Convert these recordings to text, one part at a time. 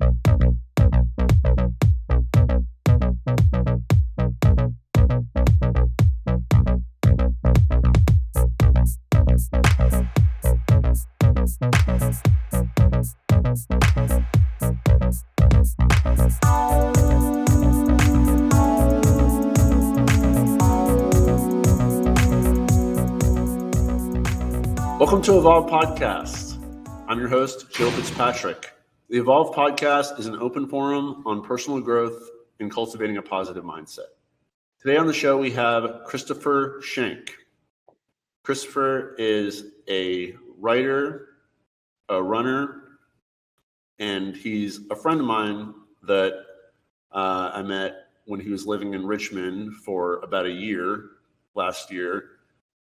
Welcome to Evolve Podcast. I'm your host, Joe Fitzpatrick. The Evolve Podcast is an open forum on personal growth and cultivating a positive mindset. Today on the show, we have Christopher Shank. Christopher is a writer, a runner, and he's a friend of mine that I met when he was living in Richmond for about a year last year.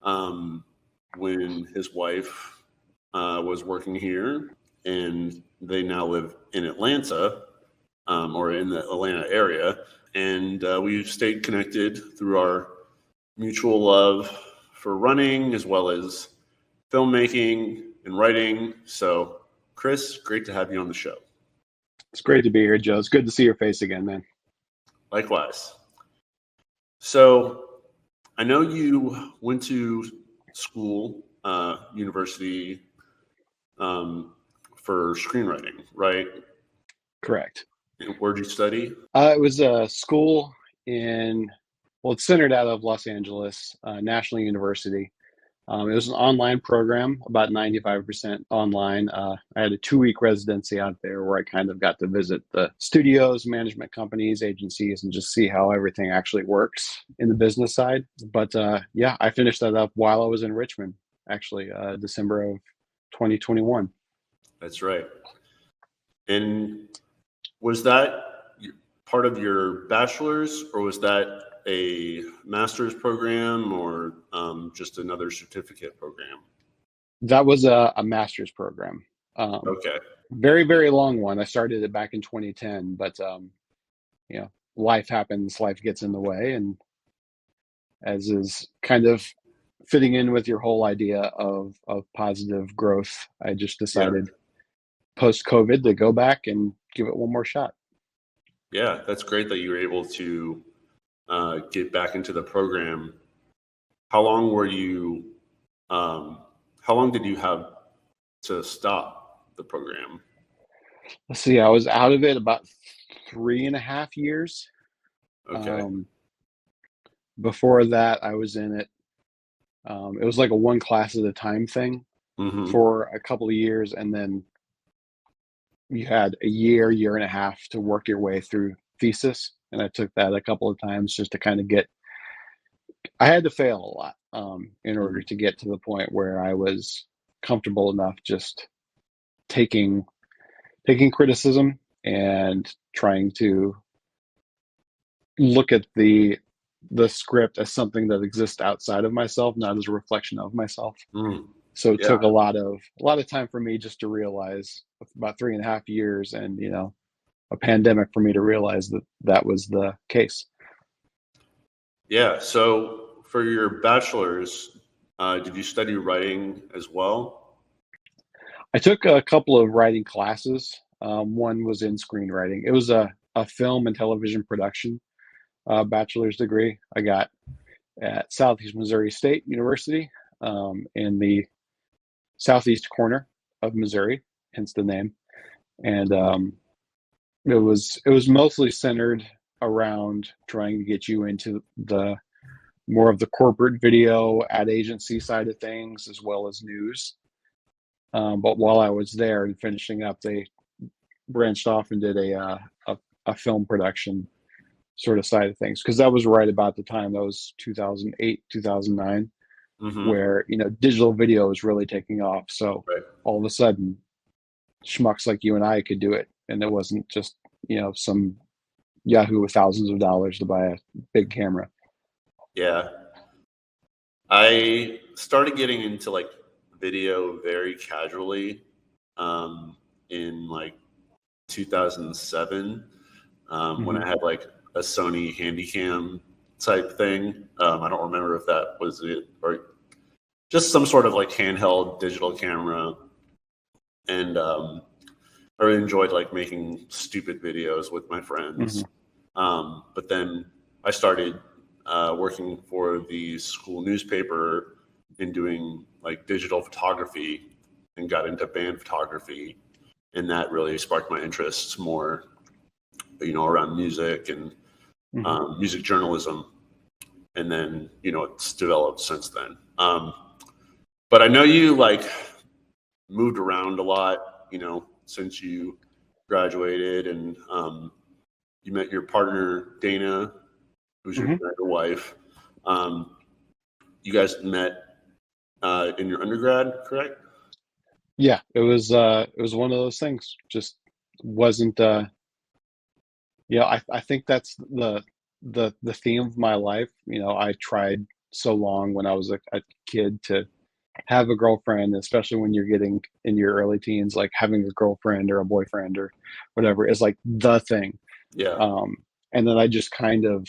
When his wife was working here, and they now live in Atlanta, or in the Atlanta area. And we've stayed connected through our mutual love for running as well as filmmaking and writing. So, Chris, great to have you on the show. It's great to be here, Joe. It's good to see your face again, man. Likewise. So, I know you went to school, university, for screenwriting, right? Correct. And where'd you study? It was a school it's centered out of Los Angeles, National University. It was an online program, about 95% online. I had a 2-week residency out there where I kind of got to visit the studios, management companies, agencies, and just see how everything actually works in the business side. But I finished that up while I was in Richmond, actually, December of 2021. That's right. And was that part of your bachelor's, or was that a master's program, or just another certificate program? That was a master's program. Okay. Very, very long one. I started it back in 2010, but life happens, life gets in the way, and as is kind of fitting in with your whole idea of positive growth, I just decided post-COVID to go back and give it one more shot. Yeah, that's great that you were able to get back into the program. How long did you have to stop the program? Let's see, I was out of it about 3.5 years. Okay. Before that, I was in it. It was like a one class at a time thing for a couple of years, and then you had a year and a half to work your way through thesis. And I took that a couple of times just to kind of I had to fail a lot in order to get to the point where I was comfortable enough just taking criticism and trying to look at the script as something that exists outside of myself, not as a reflection of myself. So it took a lot of time for me just to realize, about 3.5 years and a pandemic, for me to realize that was the case. Yeah. So for your bachelor's, did you study writing as well? I took a couple of writing classes. One was in screenwriting. It was a film and television production bachelor's degree I got at Southeast Missouri State University, in the southeast corner of Missouri, hence the name. And it was mostly centered around trying to get you into the more of the corporate video ad agency side of things, as well as news. But while I was there and finishing up, they branched off and did a film production sort of side of things, because that was right about the time, that was 2008, 2009, where digital video was really taking off. So all of a sudden, schmucks like you and I could do it, and it wasn't just some Yahoo with thousands of dollars to buy a big camera. Yeah, I started getting into like video very casually in like 2007 when I had like a Sony Handycam type thing. I don't remember if that was it or just some sort of like handheld digital camera. And I really enjoyed like making stupid videos with my friends. But then I started working for the school newspaper and doing like digital photography and got into band photography. And that really sparked my interests more, around music and music journalism. And then, it's developed since then. But I know you like moved around a lot, since you graduated, and you met your partner, Dana, who's your wife. You guys met in your undergrad, correct? Yeah, it was one of those things. Just wasn't I think that's the theme of my life. I tried so long when I was a kid to have a girlfriend, especially when you're getting in your early teens, like having a girlfriend or a boyfriend or whatever is like the thing. Yeah. And then I just kind of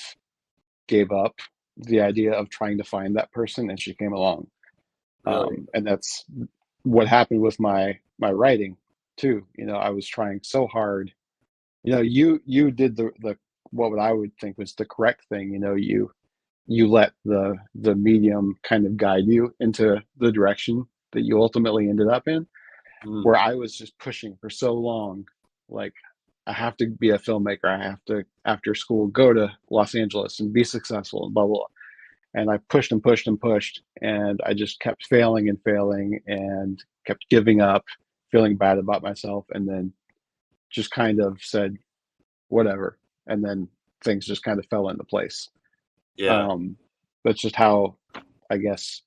gave up the idea of trying to find that person, and she came along. Really? And that's what happened with my writing too. I was trying so hard. You did the what I would think was the correct thing. You let the medium kind of guide you into the direction that you ultimately ended up in, where I was just pushing for so long, like I have to be a filmmaker, I have to after school go to Los Angeles and be successful and blah blah, and I pushed and pushed and pushed, and I just kept failing and failing and kept giving up, feeling bad about myself, and then just kind of said whatever, and then things just kind of fell into place. Yeah. That's just how I guess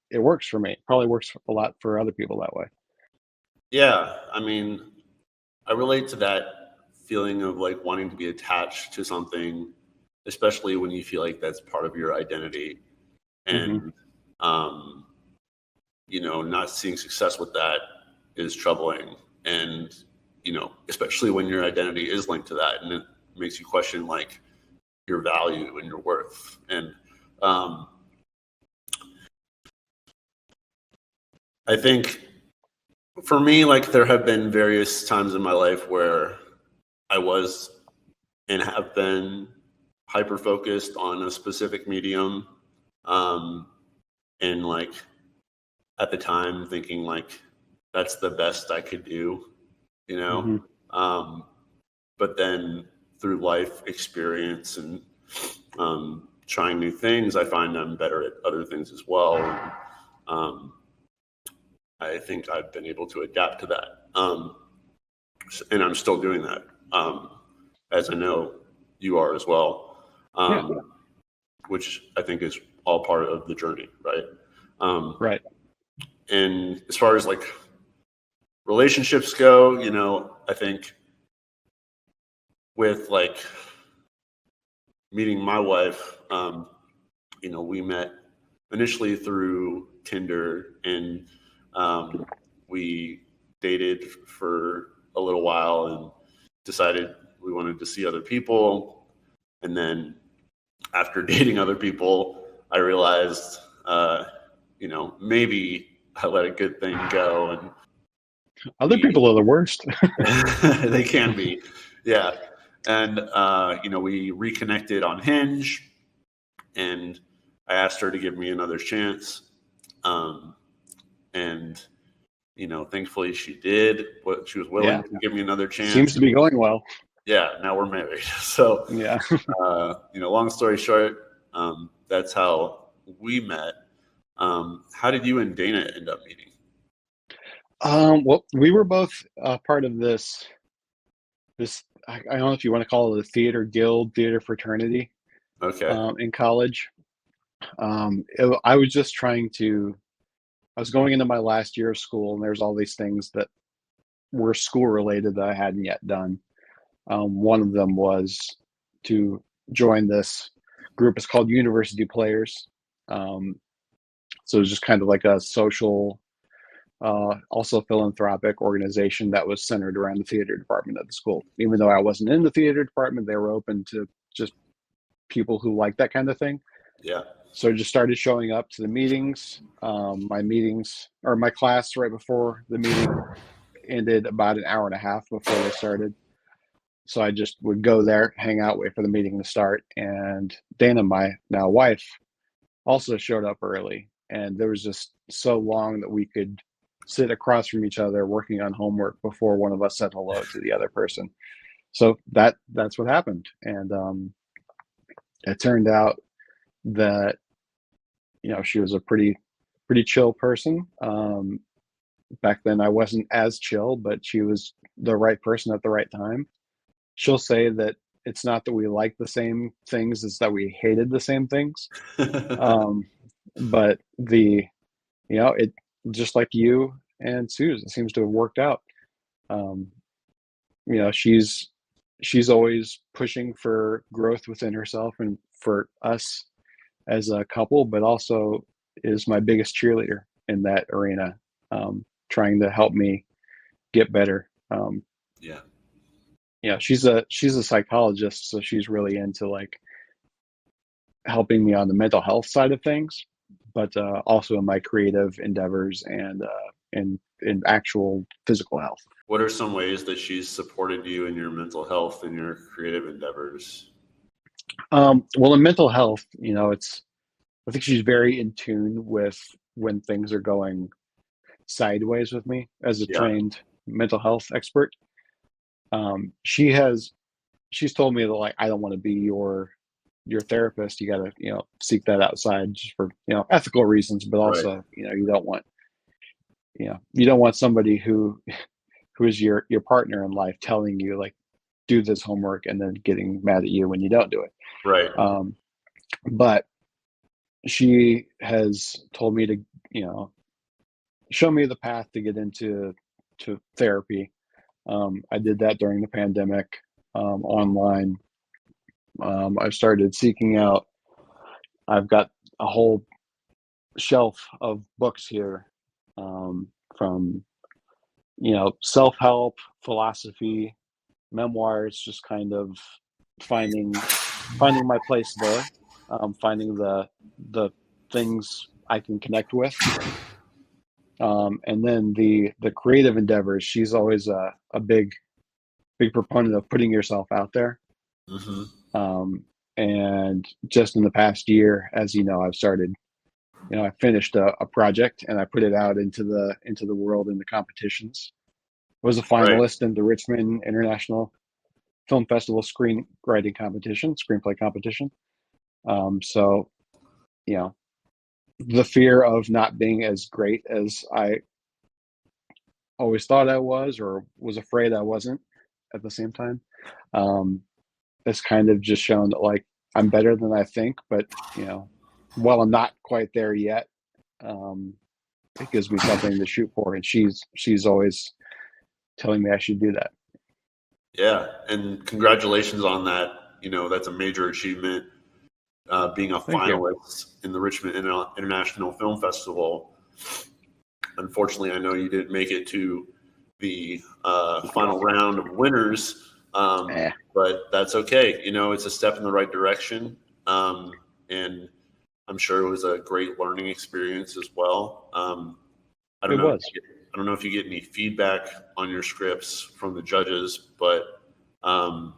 it works for me. It probably works a lot for other people that way. Yeah. I mean, I relate to that feeling of like wanting to be attached to something, especially when you feel like that's part of your identity. And, not seeing success with that is troubling. And, especially when your identity is linked to that, and it makes you question like your value and your worth. And I think for me, like there have been various times in my life where I was and have been hyper focused on a specific medium. And like at the time thinking like that's the best I could do, but then through life experience and trying new things, I find I'm better at other things as well. And, I think I've been able to adapt to that. And I'm still doing that, as I know you are as well, which I think is all part of the journey, right? Right. And as far as like relationships go, I think with like meeting my wife, we met initially through Tinder, and we dated for a little while and decided we wanted to see other people. And then after dating other people, I realized, maybe I let a good thing go. And other people are the worst. They can be. Yeah. And, we reconnected on Hinge, and I asked her to give me another chance. And, thankfully she did. She was willing to give me another chance. Seems to be going well. Yeah. Now we're married. So, yeah. Long story short, that's how we met. How did you and Dana end up meeting? Well, we were both part of this, I don't know if you want to call it a theater guild, theater fraternity. Okay. In college. I was just I was going into my last year of school, and there's all these things that were school related that I hadn't yet done. One of them was to join this group. It's called University Players. So it was just kind of like a social, also philanthropic organization that was centered around the theater department of the school. Even though I wasn't in the theater department, they were open to just people who like that kind of thing. Yeah. So I just started showing up to the meetings. My class right before the meeting, ended about an hour and a half before they started. So I just would go there, hang out, wait for the meeting to start. And Dana, my now wife, also showed up early. And there was just so long that we could sit across from each other working on homework before one of us said hello to the other person. So that's what happened. And it turned out that, she was a pretty chill person. Back then I wasn't as chill, but she was the right person at the right time. She'll say that it's not that we like the same things, it's that we hated the same things. But it, just like you and Suze, it seems to have worked out. She's always pushing for growth within herself and for us as a couple, but also is my biggest cheerleader in that arena, trying to help me get better. She's a psychologist, so she's really into like helping me on the mental health side of things, but also in my creative endeavors and in actual physical health. What are some ways that she's supported you in your mental health and your creative endeavors? Well, in mental health, I think she's very in tune with when things are going sideways with me as a trained mental health expert. She's told me that, like, I don't want to be your therapist. You got to, seek that outside just for, ethical reasons, but also, you don't want somebody who is your partner in life telling you, like, do this homework and then getting mad at you when you don't do it. Right. But she has told me to, show me the path to get into therapy. I did that during the pandemic, online. I started seeking out. I've got a whole shelf of books here, from self-help, philosophy, memoirs, just kind of finding my place there, finding the things I can connect with. And then the creative endeavors, she's always a big proponent of putting yourself out there. Mm-hmm. And just in the past year, as you know, I've started, I finished a project and I put it out into the world in the competitions. I was a finalist in the Richmond International Film Festival screenwriting competition, screenplay competition. So, the fear of not being as great as I always thought I was, or was afraid I wasn't at the same time, it's kind of just shown that, like, I'm better than I think, but, while I'm not quite there yet, it gives me something to shoot for. And she's always telling me I should do that. Yeah. And congratulations on that. That's a major achievement. Being a finalist in the Richmond International Film Festival. Unfortunately, I know you didn't make it to the final round of winners, but that's okay. It's a step in the right direction, and I'm sure it was a great learning experience as well. I don't know if you get any feedback on your scripts from the judges, but at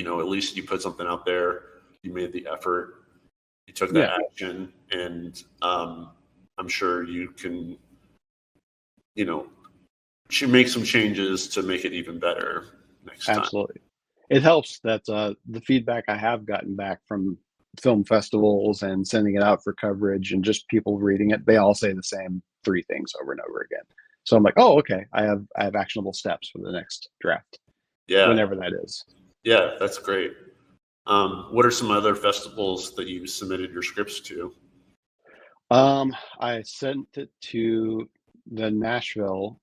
least you put something out there. You made the effort. You took that action, and I'm sure you can, make some changes to make it even better next time. Absolutely. It helps that the feedback I have gotten back from film festivals and sending it out for coverage and just people reading it, they all say the same 3 things over and over again. So I'm like, oh, okay, I have actionable steps for the next draft. Yeah. Whenever that is. Yeah, that's great. What are some other festivals that you submitted your scripts to? I sent it to the Nashville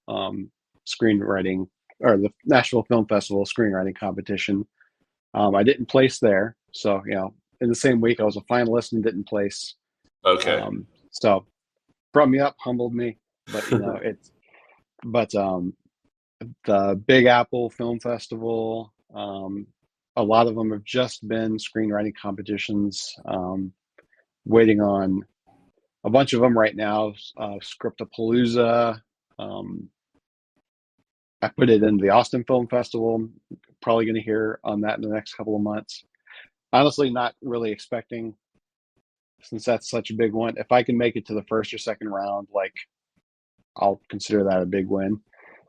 screenwriting, or the Nashville Film Festival screenwriting competition. I didn't place there, so in the same week I was a finalist and didn't place. Okay. So brought me up, humbled me, but the Big Apple Film Festival, a lot of them have just been screenwriting competitions. Waiting on a bunch of them right now. Scriptapalooza, I put it into the Austin Film Festival. I'm probably going to hear on that in the next couple of months. Honestly, not really expecting, since that's such a big one. If I can make it to the first or second round, like, I'll consider that a big win.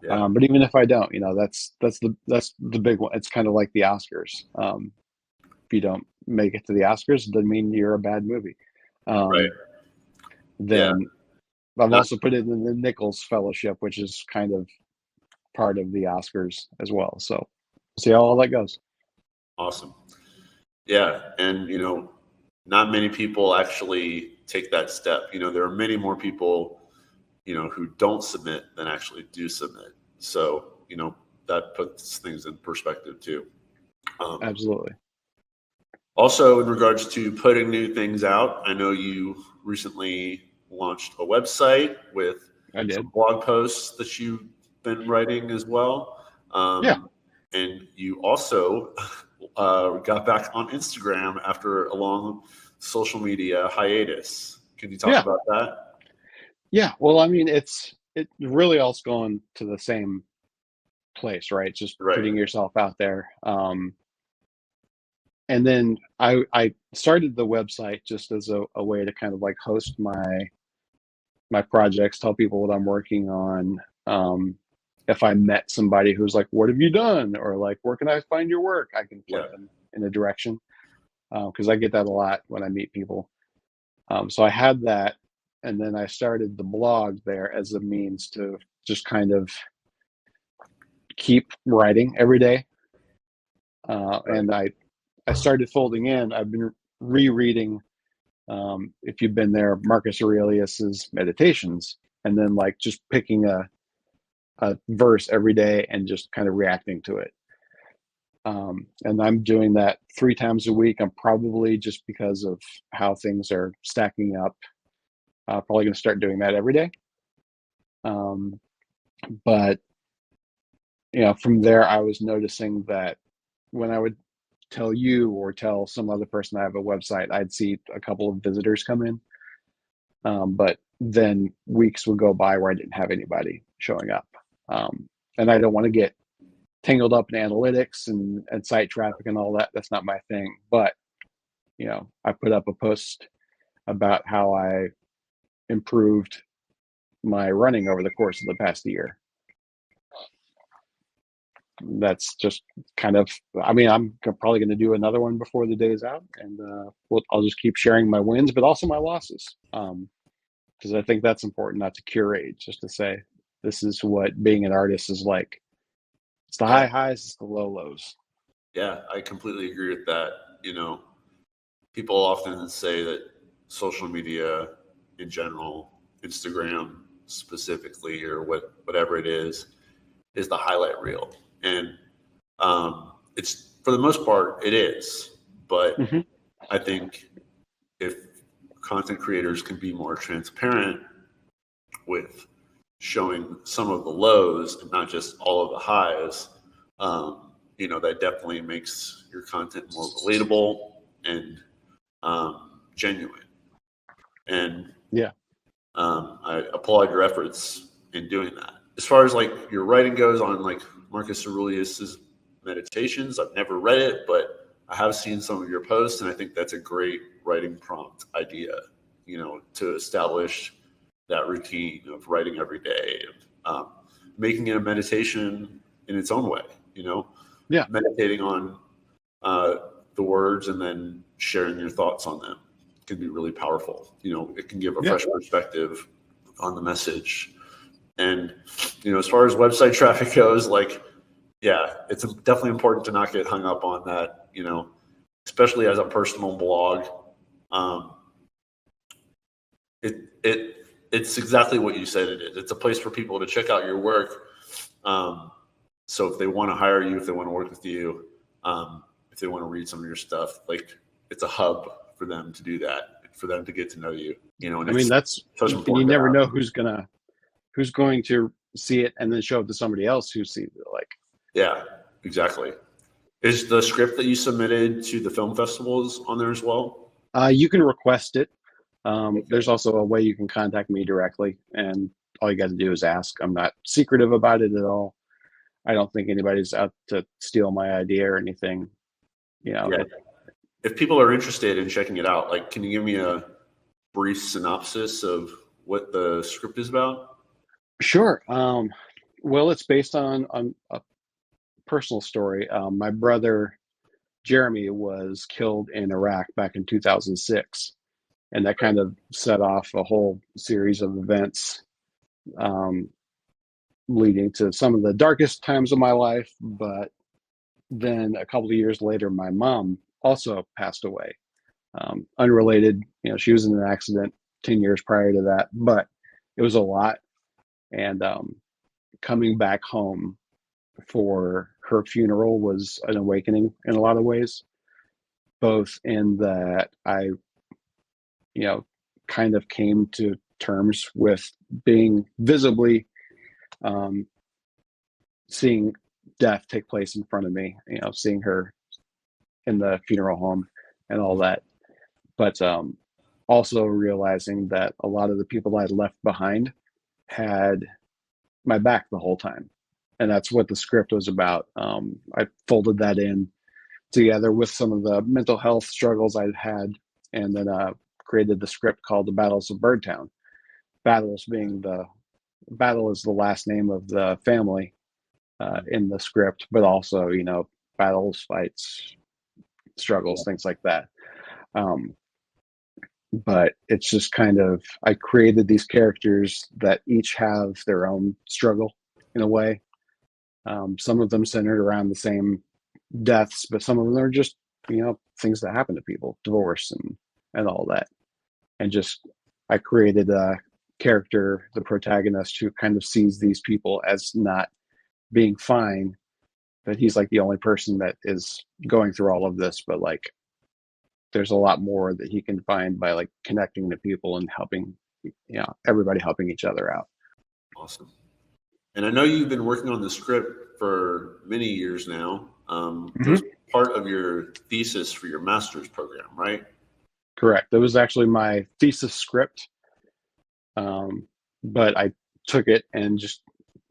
Yeah. But even if I don't, that's the big one. It's kind of like the Oscars. If you don't make it to the Oscars, it doesn't mean you're a bad movie. Right. Then Yeah. I've also put it in the Nichols Fellowship, which is kind of part of the Oscars as well. So we'll see how all that goes. Awesome. Yeah. And, not many people actually take that step. There are many more people, who don't submit than actually do submit. So, that puts things in perspective too. Absolutely. Also, in regards to putting new things out, I know you recently launched a website with some blog posts that you've been writing as well. Yeah. And you also got back on Instagram after a long social media hiatus. Can you talk about that? Yeah. Well, I mean, it really all's going to the same place, right? Just putting yourself out there. And then I started the website just as a way to kind of like host my projects, tell people what I'm working on. If I met somebody who's like, "What have you done?" or like, "Where can I find your work?" I can point them in a direction, because I get that a lot when I meet people. So I had that, and then I started the blog there as a means to just kind of keep writing every day. And I started folding in. I've been rereading, if you've been there, Marcus Aurelius's Meditations, and then like just picking a verse every day and just kind of reacting to it. And I'm doing that 3 times a week. I'm probably, just because of how things are stacking up, probably going to start doing that every day. But from there, I was noticing that when I would tell you or tell some other person I have a website, I'd see a couple of visitors come in. But then weeks would go by where I didn't have anybody showing up. And I don't want to get tangled up in analytics and site traffic and all that. That's not my thing. But, I put up a post about how I improved my running over the course of the past year. That's just kind of, I mean, I'm probably going to do another one before the day is out, and I'll just keep sharing my wins, but also my losses. Because I think that's important, not to curate, just to say, this is what being an artist is like. It's the high highs, it's the low lows. Yeah, I completely agree with that. People often say that social media in general, Instagram specifically, or whatever it is the highlight reel. And it's, for the most part, it is. But I think if content creators can be more transparent with showing some of the lows and not just all of the highs, that definitely makes your content more relatable and genuine. And I applaud your efforts in doing that. As far as like your writing goes on like Marcus Aurelius's Meditations, I've never read it, but I have seen some of your posts, and I think that's a great writing prompt idea, to establish that routine of writing every day and making it a meditation in its own way, meditating on the words and then sharing your thoughts on them can be really powerful. It can give a fresh perspective on the message. And, as far as website traffic goes, it's definitely important to not get hung up on that, especially as a personal blog. It's exactly what you said it is. It's a place for people to check out your work. So if they want to hire you, if they want to work with you, if they want to read some of your stuff, it's a hub for them to do that, for them to get to know you. And I mean, that's such important. You never know who's going to see it and then show it to somebody else who sees it. Yeah, exactly. Is the script that you submitted to the film festivals on there as well? You can request it. There's also a way you can contact me directly, and all you got to do is ask. I'm not secretive about it at all. I don't think anybody's out to steal my idea or anything. Yeah. If people are interested in checking it out, like, can you give me a brief synopsis of what the script is about? Sure. Well, it's based on a personal story. My brother Jeremy was killed in Iraq back in 2006, and that kind of set off a whole series of events, leading to some of the darkest times of my life. But then a couple of years later, my mom also passed away. Unrelated, she was in an accident 10 years prior to that, but it was a lot. And coming back home for her funeral was an awakening in a lot of ways, both in that I, kind of came to terms with being visibly seeing death take place in front of me, seeing her in the funeral home and all that. But also realizing that a lot of the people I'd left behind had my back the whole time. And that's what the script was about. I folded that in together with some of the mental health struggles I'd had, and then created the script called The Battles of Birdtown. Battle is the last name of the family in the script, but also, battles, fights, struggles, things like that. But it's just kind of, I created these characters that each have their own struggle in a way. Some of them centered around the same deaths, but some of them are just, things that happen to people, divorce and all that. And just, I created a character, the protagonist, who kind of sees these people as not being fine, but he's like the only person that is going through all of this, but like, there's a lot more that he can find by like connecting to people and helping, everybody helping each other out. Awesome. And I know you've been working on the script for many years now. It was part of your thesis for your master's program, right? Correct. It was actually my thesis script, but I took it and just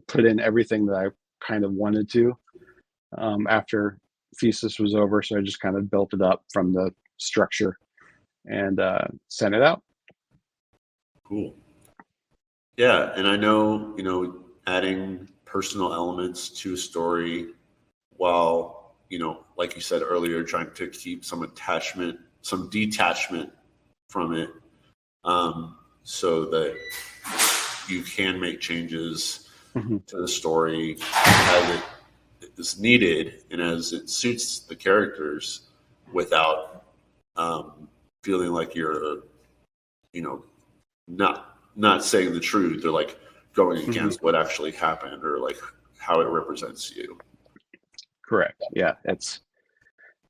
put in everything that I kind of wanted to after thesis was over. So I just kind of built it up from the structure and sent it out. Cool. Yeah, and I know, adding personal elements to a story while, like you said earlier, trying to keep some detachment from it, so that you can make changes to the story as it is needed and as it suits the characters without feeling like you're, not saying the truth or like going against what actually happened or like how it represents you. Correct. Yeah,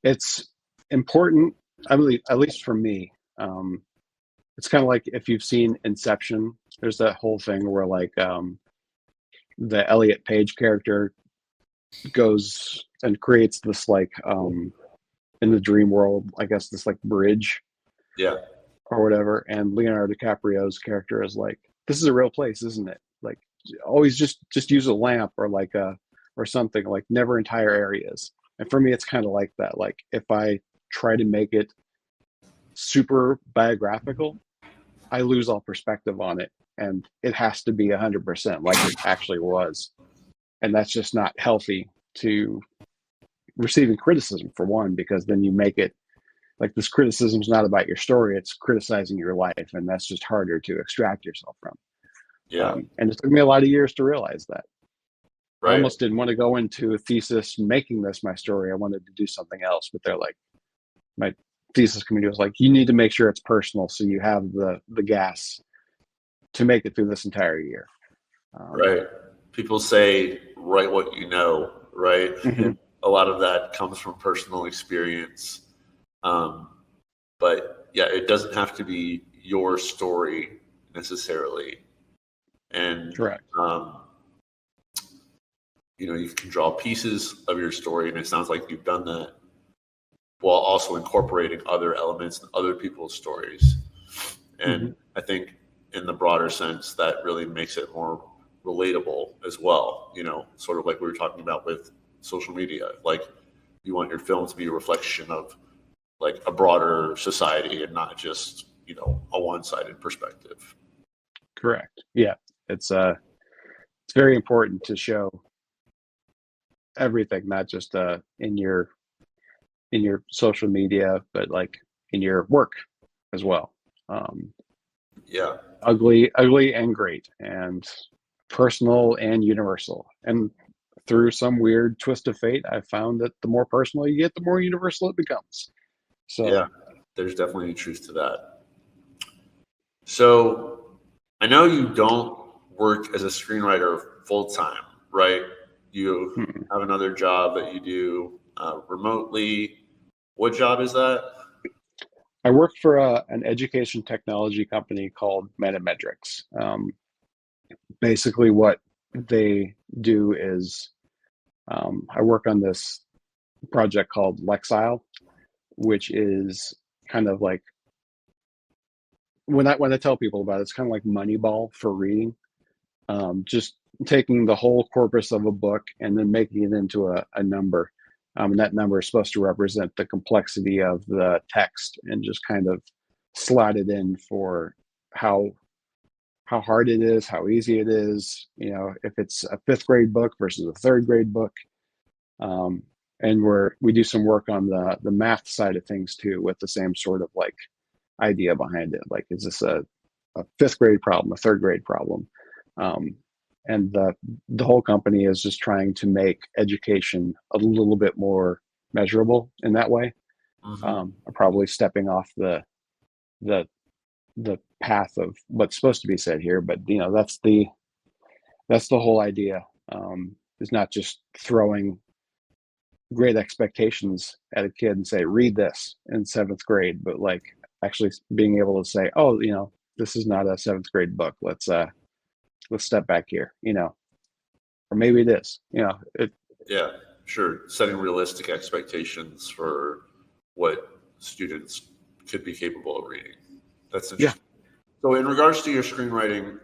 it's important. At least for me, it's kind of like if you've seen Inception. There's that whole thing where like the Elliot Page character goes and creates this like in the dream world, I guess, this like bridge, or whatever. And Leonardo DiCaprio's character is like, this is a real place, isn't it? Like, always just use a lamp or like or something, like never entire areas. And for me, it's kind of like that. Like if I try to make it super biographical, I lose all perspective on it, and it has to be 100% like it actually was. And that's just not healthy to receiving criticism, for one, because then you make it like this criticism is not about your story, it's criticizing your life, and that's just harder to extract yourself from. And it took me a lot of years to realize that. I almost didn't want to go into a thesis making this my story. I wanted to do something else, but they're like, my thesis committee was like, you need to make sure it's personal so you have the gas to make it through this entire year. Right. People say, write what you know, right? And a lot of that comes from personal experience. But yeah, it doesn't have to be your story necessarily. And correct. You can draw pieces of your story, and it sounds like you've done that while also incorporating other elements and other people's stories. And I think in the broader sense, that really makes it more relatable as well, sort of like we were talking about with social media. Like you want your film to be a reflection of like a broader society and not just, a one-sided perspective. Correct. Yeah. It's very important to show everything, not just in your social media, but like in your work as well. Yeah. Ugly and great, and personal and universal. And through some weird twist of fate, I found that the more personal you get, the more universal it becomes. So yeah, there's definitely truth to that. So I know you don't work as a screenwriter full time, right? You have another job that you do remotely. What job is that? I work for an education technology company called Metametrics. Basically, what they do is I work on this project called Lexile, which is kind of like when I tell people about it, it's kind of like Moneyball for reading. Just taking the whole corpus of a book and then making it into a number. And that number is supposed to represent the complexity of the text and just kind of slot it in for how hard it is, how easy it is, if it's a fifth grade book versus a third grade book. And we do some work on the math side of things too, with the same sort of like idea behind it. Like, is this a fifth grade problem, a third grade problem? And the whole company is just trying to make education a little bit more measurable in that way. I'm probably stepping off the path of what's supposed to be said here, but that's the whole idea. Is not just throwing great expectations at a kid and say, read this in seventh grade, but like actually being able to say, oh, this is not a seventh grade book. Let's step back here, or maybe it is, Yeah, sure. Setting realistic expectations for what students could be capable of reading. That's interesting. Yeah. So in regards to your screenwriting,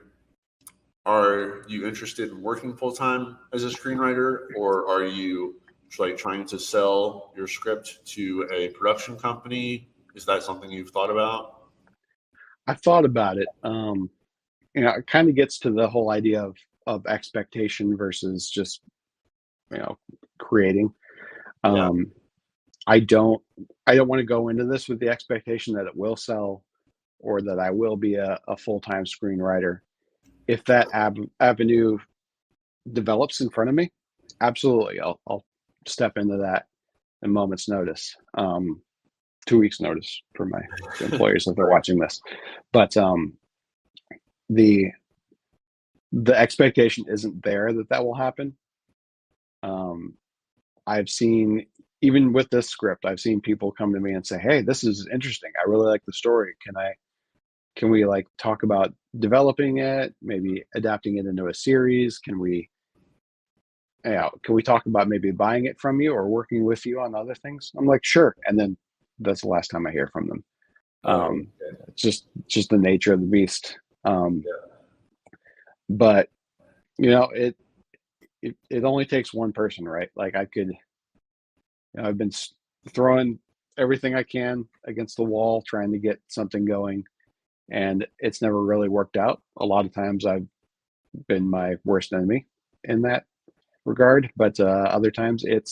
are you interested in working full time as a screenwriter, or are you like trying to sell your script to a production company? Is that something you've thought about? I've thought about it. It kind of gets to the whole idea of expectation versus just, creating. Yeah. I don't want to go into this with the expectation that it will sell or that I will be a full-time screenwriter. If that avenue develops in front of me, absolutely, I'll step into that in moment's notice. 2 weeks notice for my employers if they're watching this. But the expectation isn't there that will happen. I've seen, even with this script, I've seen people come to me and say, hey, this is interesting. I really like the story. Can we like talk about developing it, maybe adapting it into a series? Can we talk about maybe buying it from you or working with you on other things? I'm like, sure. And then that's the last time I hear from them. Okay. It's just the nature of the beast. But it only takes one person, right? Like I've been throwing everything I can against the wall, trying to get something going, and it's never really worked out. A lot of times I've been my worst enemy in that regard, but other times it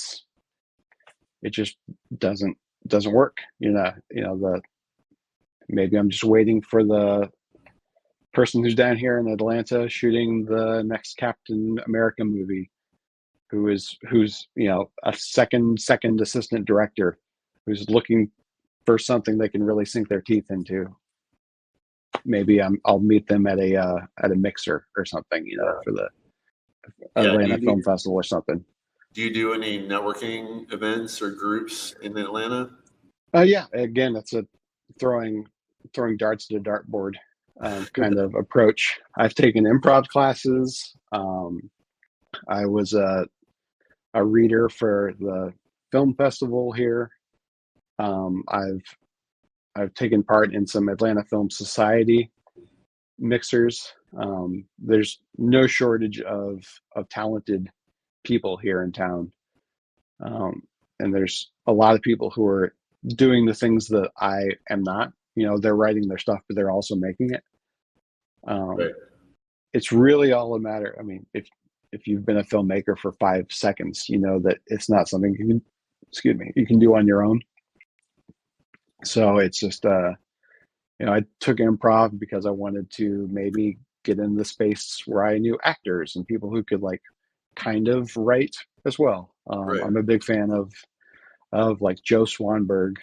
just doesn't work. Maybe I'm just waiting for the person who's down here in Atlanta shooting the next Captain America movie, who's a second assistant director who's looking for something they can really sink their teeth into. Maybe I'll meet them at a mixer or something, for the Atlanta Film Festival or something. Do you do any networking events or groups in Atlanta? Yeah. Again, it's a throwing darts at a dartboard kind of approach. I've taken improv classes. I was a reader for the film festival here. I've taken part in some Atlanta Film Society mixers. There's no shortage of talented people here in town. And there's a lot of people who are doing the things that I am not. They're writing their stuff, but they're also making it. Right. It's really all a matter. I mean, if you've been a filmmaker for 5 seconds, you know that it's not something you can do on your own. So it's just, I took improv because I wanted to maybe get in the space where I knew actors and people who could like kind of write as well. Right. I'm a big fan of like Joe Swanberg,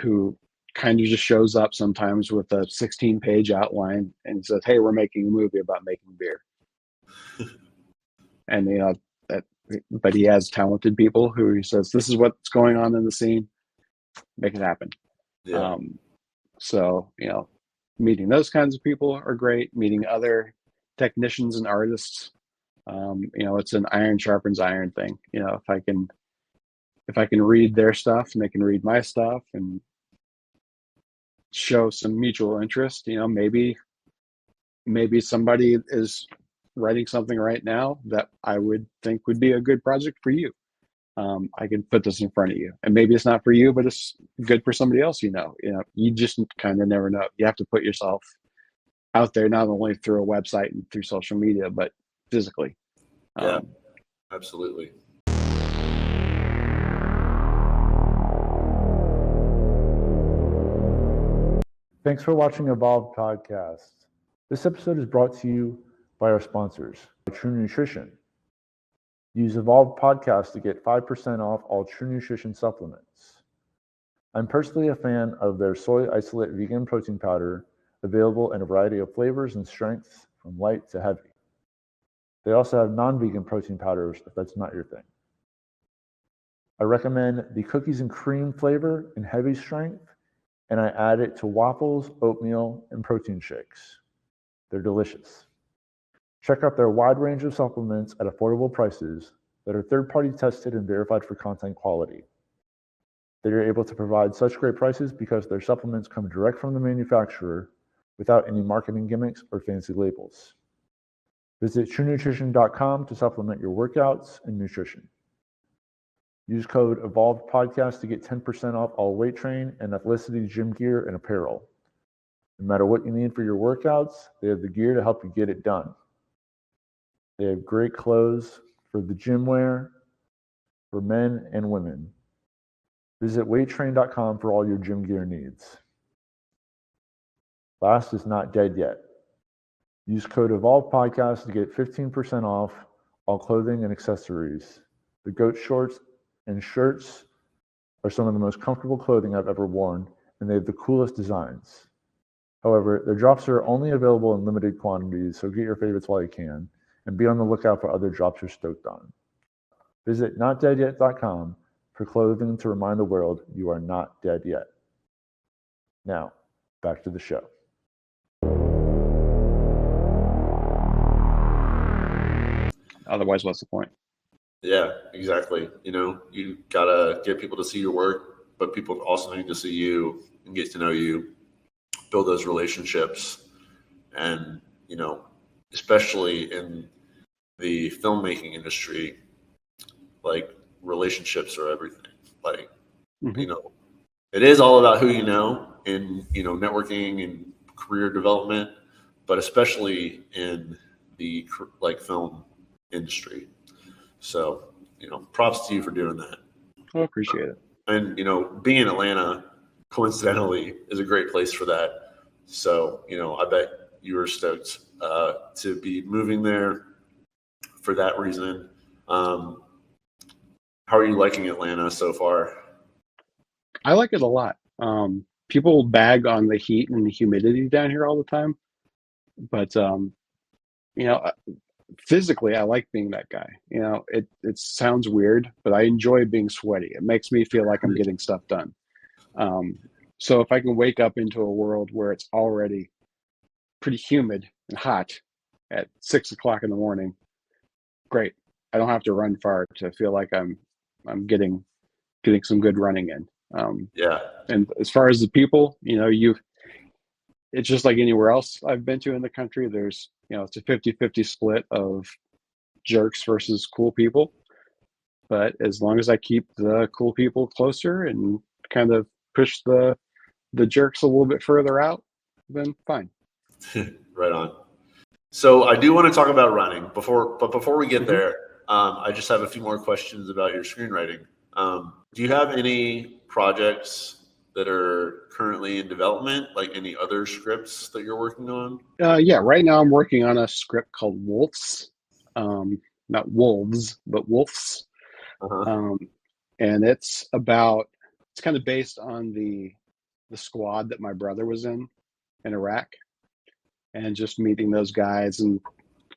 who kind of just shows up sometimes with a 16-page outline and says, "Hey, we're making a movie about making beer." And but he has talented people who he says, "This is what's going on in the scene, make it happen." Yeah. So meeting those kinds of people are great. Meeting other technicians and artists, it's an iron sharpens iron thing. If I can read their stuff and they can read my stuff and show some mutual interest, maybe somebody is writing something right now that I would think would be a good project for you. I can put this in front of you, and maybe it's not for you, but it's good for somebody else. You just kind of never know. You have to put yourself out there, not only through a website and through social media, but physically. Yeah, absolutely. Thanks for watching Evolve Podcast. This episode is brought to you by our sponsors, True Nutrition. Use Evolve Podcast to get 5% off all True Nutrition supplements. I'm personally a fan of their soy isolate vegan protein powder, available in a variety of flavors and strengths from light to heavy. They also have non-vegan protein powders if that's not your thing. I recommend the cookies and cream flavor in heavy strength, and I add it to waffles, oatmeal, and protein shakes. They're delicious. Check out their wide range of supplements at affordable prices that are third-party tested and verified for content quality. They are able to provide such great prices because their supplements come direct from the manufacturer without any marketing gimmicks or fancy labels. Visit TrueNutrition.com to supplement your workouts and nutrition. Use code EvolvedPodcast to get 10% off all weight train and athleticity gym gear and apparel. No matter what you need for your workouts, they have the gear to help you get it done. They have great clothes for the gym wear, for men and women. Visit weighttrain.com for all your gym gear needs. Last is not dead yet. Use code EvolvedPodcast to get 15% off all clothing and accessories. The goat shorts and shirts are some of the most comfortable clothing I've ever worn, and they have the coolest designs. However, their drops are only available in limited quantities, so get your favorites while you can, and be on the lookout for other drops you're stoked on. Visit notdeadyet.com for clothing to remind the world you are not dead yet. Now, back to the show. Otherwise, what's the point? Yeah, exactly. You gotta get people to see your work, but people also need to see you and get to know you, build those relationships. And, especially in the filmmaking industry, like relationships are everything. Like, it is all about who you know in, networking and career development, but especially in the film industry. So, props to you for doing that. I appreciate it. And, being in Atlanta, coincidentally, is a great place for that. So, I bet you were stoked to be moving there for that reason. How are you liking Atlanta so far? I like it a lot. People bag on the heat and the humidity down here all the time, but physically, I like being that guy. It sounds weird, but I enjoy being sweaty. It makes me feel like I'm getting stuff done. So if I can wake up into a world where it's already pretty humid and hot at 6 o'clock in the morning, great. I don't have to run far to feel like I'm getting some good running in. Yeah. And as far as the people, it's just like anywhere else I've been to in the country. There's, it's a 50-50 split of jerks versus cool people. But as long as I keep the cool people closer and kind of push the jerks a little bit further out, then fine. Right on. So I do want to talk about running but before we get there, I just have a few more questions about your screenwriting. Do you have any projects that are currently in development, like any other scripts that you're working on? Yeah, right now I'm working on a script called Wolves. Not Wolves, but Wolves. And it's kind of based on the squad that my brother was in Iraq, and just meeting those guys and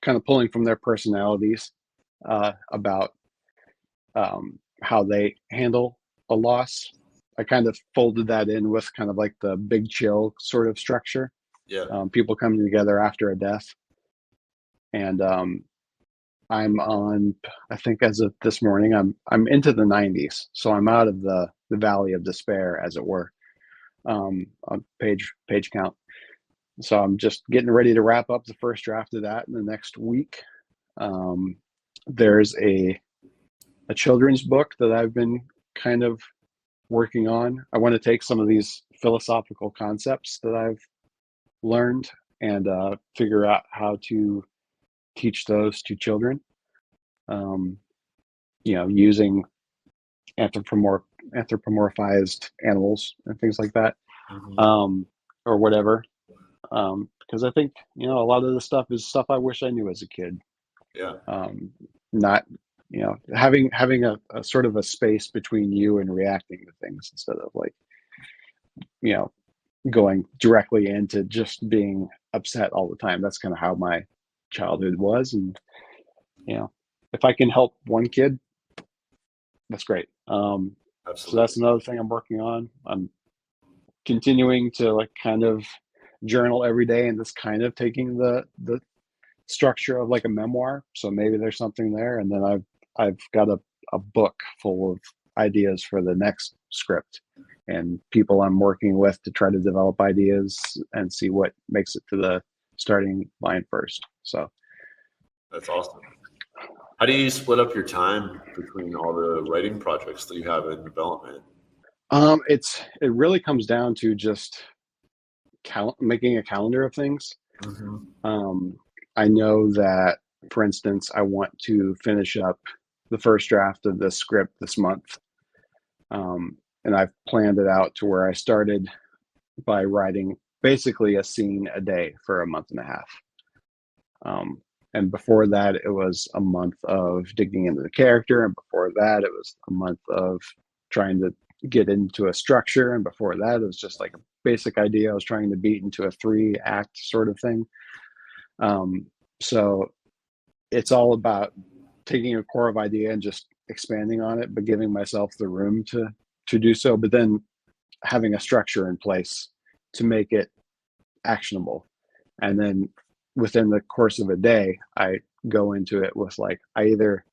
kind of pulling from their personalities about how they handle a loss. I kind of folded that in with kind of like the Big Chill sort of structure. Yeah. People coming together after a death. And I'm on, I think as of this morning, I'm into the 90s. So I'm out of the valley of despair, as it were, on page count. So I'm just getting ready to wrap up the first draft of that in the next week. There's a children's book that I've been kind of working on. I want to take some of these philosophical concepts that I've learned and figure out how to teach those to children, using anthropomorphized animals and things like that, or whatever. Because I think, a lot of the stuff is stuff I wish I knew as a kid. Yeah. Not, having a sort of a space between you and reacting to things instead of like, going directly into just being upset all the time. That's kind of how my childhood was. And, if I can help one kid, that's great. Absolutely. So that's another thing I'm working on. I'm continuing to like kind of journal every day and just kind of taking the structure of like a memoir. So maybe there's something there. And then I've got a book full of ideas for the next script and people I'm working with to try to develop ideas and see what makes it to the starting line first. So that's awesome. How do you split up your time between all the writing projects that you have in development? It really comes down to just making a calendar of things. I know that, for instance, I want to finish up the first draft of this script this month. And I've planned it out to where I started by writing basically a scene a day for a month and a half. And before that, it was a month of digging into the character. And before that, it was a month of trying to get into a structure. And before that, it was just like a basic idea I was trying to beat into a 3-act sort of thing. So it's all about taking a core of idea and just expanding on it, but giving myself the room to do so, but then having a structure in place to make it actionable. And then within the course of a day, I go into it with like, I either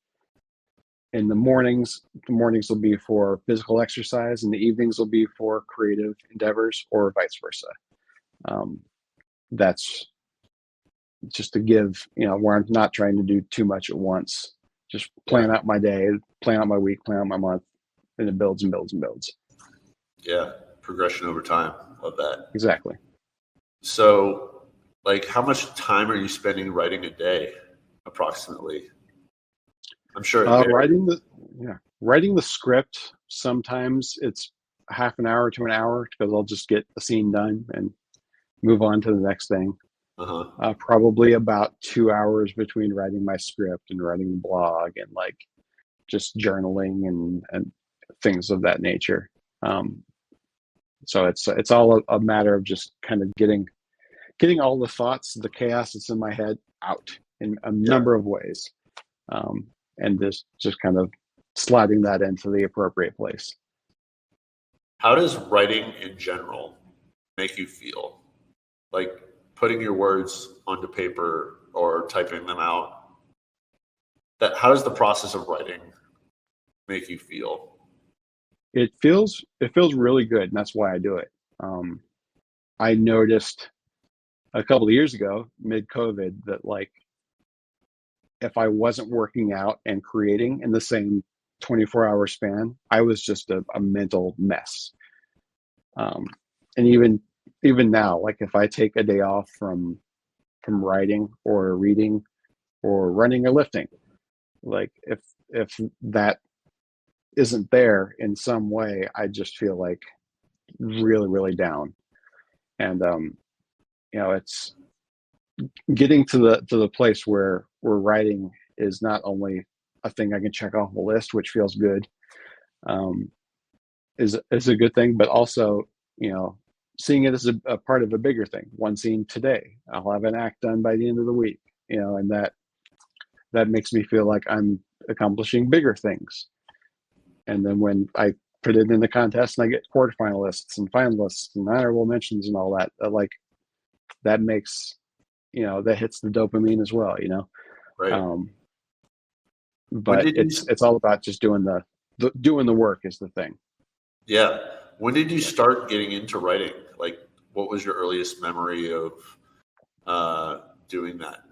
in the mornings will be for physical exercise and the evenings will be for creative endeavors, or vice versa. That's just to give, where I'm not trying to do too much at once. Just plan out my day, plan out my week, plan out my month, and it builds and builds and builds. Yeah, progression over time. Love that. Exactly. So, like, how much time are you spending writing a day, approximately? I'm sure writing the script, sometimes it's half an hour to an hour because I'll just get the scene done and move on to the next thing. Probably about 2 hours between writing my script and writing the blog and like just journaling and things of that nature. So it's all a matter of just kind of getting all the thoughts, the chaos that's in my head out in a number of ways. And just kind of sliding that into the appropriate place. How does writing in general make you feel? Like putting your words onto paper or typing them out? How does the process of writing make you feel? It feels really good, and that's why I do it. I noticed a couple of years ago, mid-COVID, that like if I wasn't working out and creating in the same 24-hour span, I was just a mental mess. And even now, like if I take a day off from writing or reading or running or lifting, like if that isn't there in some way, I just feel like really, really down. And it's getting to the place where writing is not only a thing I can check off the list, which feels good, is a good thing, but also, seeing it as a part of a bigger thing. One scene today, I'll have an act done by the end of the week, and that makes me feel like I'm accomplishing bigger things. And then when I put it in the contest and I get quarterfinalists and finalists and honorable mentions and all that, that makes, that hits the dopamine as well, Right. But it's all about just doing the work is the thing. Yeah. When did you start getting into writing? Like, what was your earliest memory of doing that?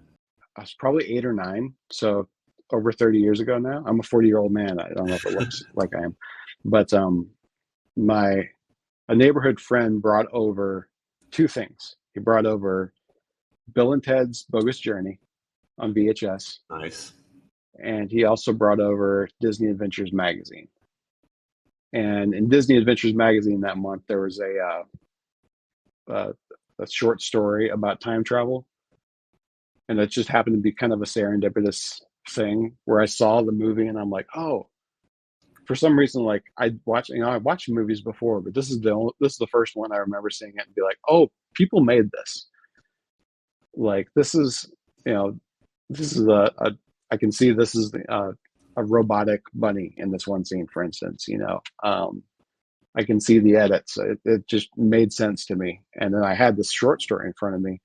I was probably 8 or 9, so over 30 years ago now. I'm a 40-year-old man. I don't know if it looks like I am, but a neighborhood friend brought over 2 things. He brought over Bill and Ted's Bogus Journey on VHS. Nice. And he also brought over Disney Adventures magazine. And in Disney Adventures magazine that month, there was a short story about time travel. And it just happened to be kind of a serendipitous thing where I saw the movie and I'm like, oh, for some reason, like I've watched movies before, but this is the first one I remember seeing it and be like, oh, people made this. Like this is I can see this is a robotic bunny in this one scene, for instance. I can see the edits. It just made sense to me. And then I had this short story in front of me,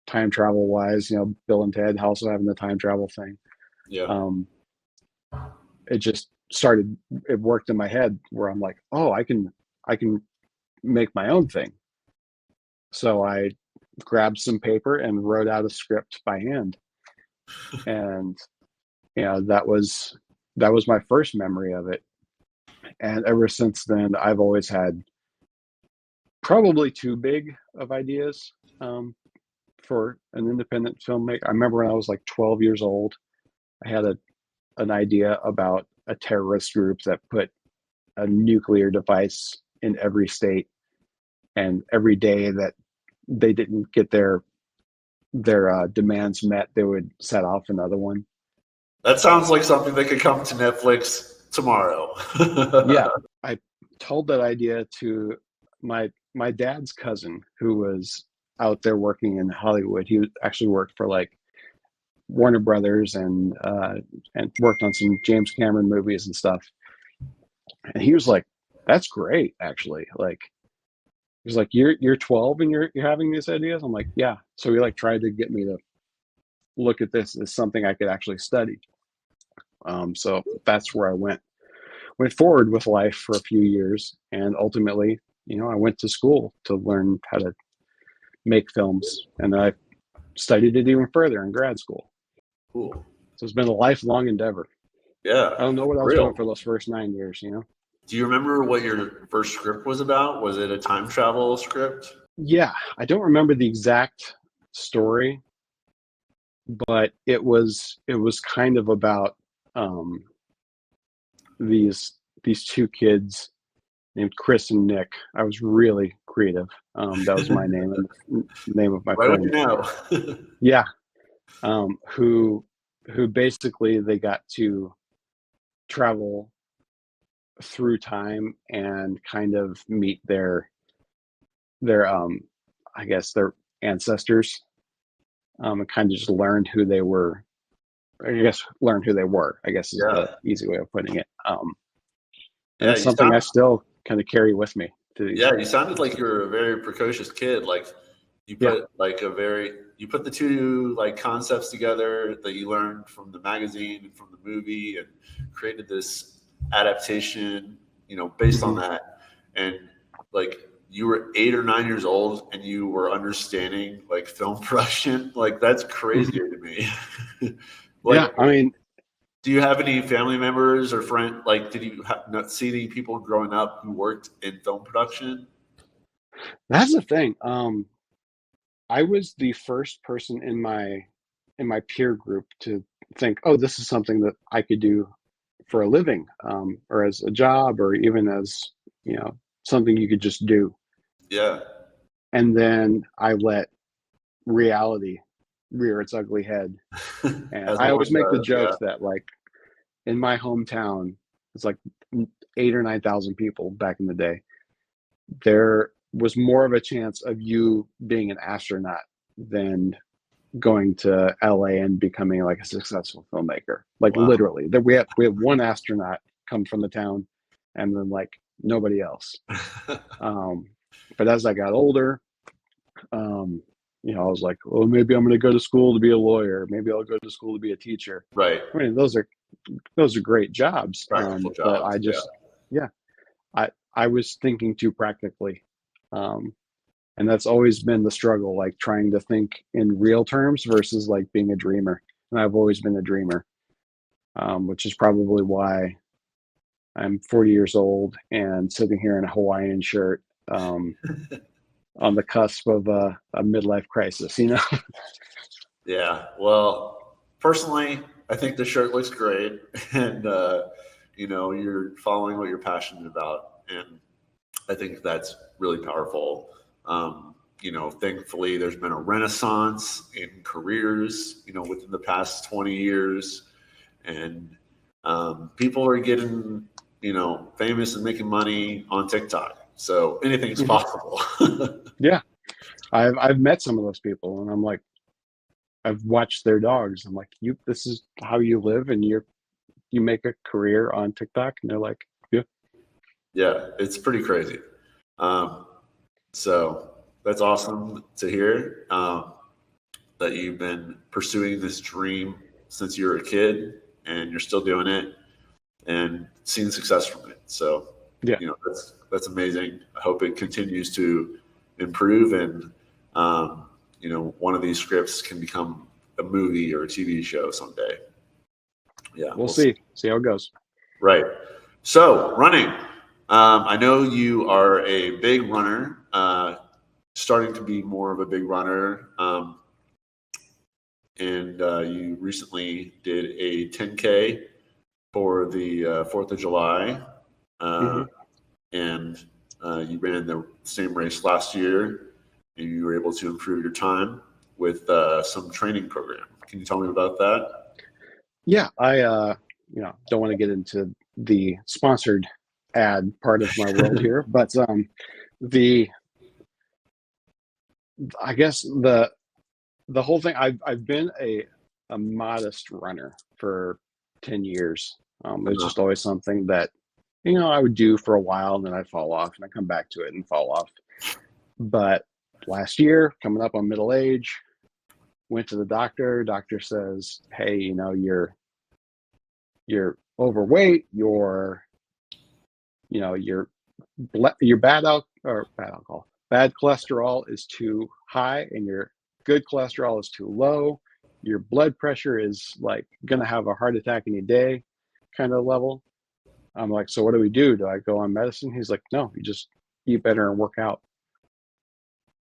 time travel wise. Bill and Ted also having the time travel thing. Yeah. It just started. It worked in my head where I'm like, oh, I can make my own thing. So I grabbed some paper and wrote out a script by hand. And that was my first memory of it. And ever since then, I've always had probably too big of ideas for an independent filmmaker. I remember when I was like 12 years old, I had an idea about a terrorist group that put a nuclear device in every state, and every day that they didn't get their demands met, they would set off another one. That sounds like something that could come to Netflix tomorrow. Yeah, I told that idea to my dad's cousin who was out there working in Hollywood. He actually worked for like Warner Brothers and worked on some James Cameron movies and stuff. And he was like, "That's great, actually." Like, he's like, "You're 12 and you're having these ideas." I'm like, "Yeah." So he like tried to get me to look at this as something I could actually study. So that's where I went forward with life for a few years, and ultimately, I went to school to learn how to make films, and I studied it even further in grad school. Cool. So it's been a lifelong endeavor. Yeah. I don't know what I was doing for those first 9 years, Do you remember what your first script was about? Was it a time travel script? Yeah, I don't remember the exact story, but it was kind of about these 2 kids named Chris and Nick. I was really creative. That was my name and the name of my friend. Right now. Yeah. Who basically they got to travel through time and kind of meet their I guess their ancestors, and kind of just learned who they were. I guess is the easy way of putting it. And it's something I still kind of carry with me to these days. You sounded like you were a very precocious kid. Like you put you put the 2 like concepts together that you learned from the magazine and from the movie, and created this adaptation, based on that. And like you were 8 or 9 years old and you were understanding like film production. Like that's crazy to me. Like, yeah, I mean, do you have any family members or friend? Like, did you not see any people growing up who worked in film production? that's the thing. I was the first person in my peer group to think, oh, this is something that I could do for a living, or as a job, or even as, something you could just do. Yeah. And then I let reality rear its ugly head. And As I one always make the does, jokes that, like, in my hometown, it's like 8 or 9,000 people back in the day. There was more of a chance of you being an astronaut than going to LA and becoming like a successful filmmaker. Like, Wow. literally, that we have one astronaut come from the town, and then like nobody else. But as I got older, I was like, well, maybe I'm going to go to school to be a lawyer. Maybe I'll go to school to be a teacher. Right. I mean, those are great jobs. Practical But jobs. I just, I was thinking too practically. And that's always been the struggle, like trying to think in real terms versus like being a dreamer. And I've always been a dreamer, which is probably why I'm 40 years old and sitting here in a Hawaiian shirt, on the cusp of a midlife crisis, Yeah. Well, personally, I think the shirt looks great, and you're following what you're passionate about, and I think that's really powerful. Thankfully, there's been a renaissance in careers, within the past 20 years, and people are getting, famous and making money on TikTok. So anything is possible. Yeah, I've met some of those people, and I'm like, I've watched their dogs. I'm like, this is how you live, and you make a career on TikTok, and they're like, yeah, yeah, it's pretty crazy. So that's awesome to hear, that you've been pursuing this dream since you were a kid, and you're still doing it and seeing success from it. So yeah, that's amazing. I hope it continues to improve, and one of these scripts can become a movie or a TV show someday. Yeah, we'll see how it goes. Right. So running. I know you are a big runner, starting to be more of a big runner, and you recently did a 10K for the 4th of July, and you ran the same race last year, and you were able to improve your time with some training program. Can you tell me about that? Yeah, I don't want to get into the sponsored ad part of my world here, but I guess the whole thing, I've been a modest runner for 10 years. It's just always something that I would do for a while, and then I'd fall off, and I come back to it and fall off. But last year, coming up on middle age, went to the doctor. Doctor says, hey, you're overweight, your bad cholesterol is too high, and your good cholesterol is too low. Your blood pressure is like gonna have a heart attack any day kind of level. I'm like, so what do we do? Do I go on medicine? He's like, no, you just eat better and work out.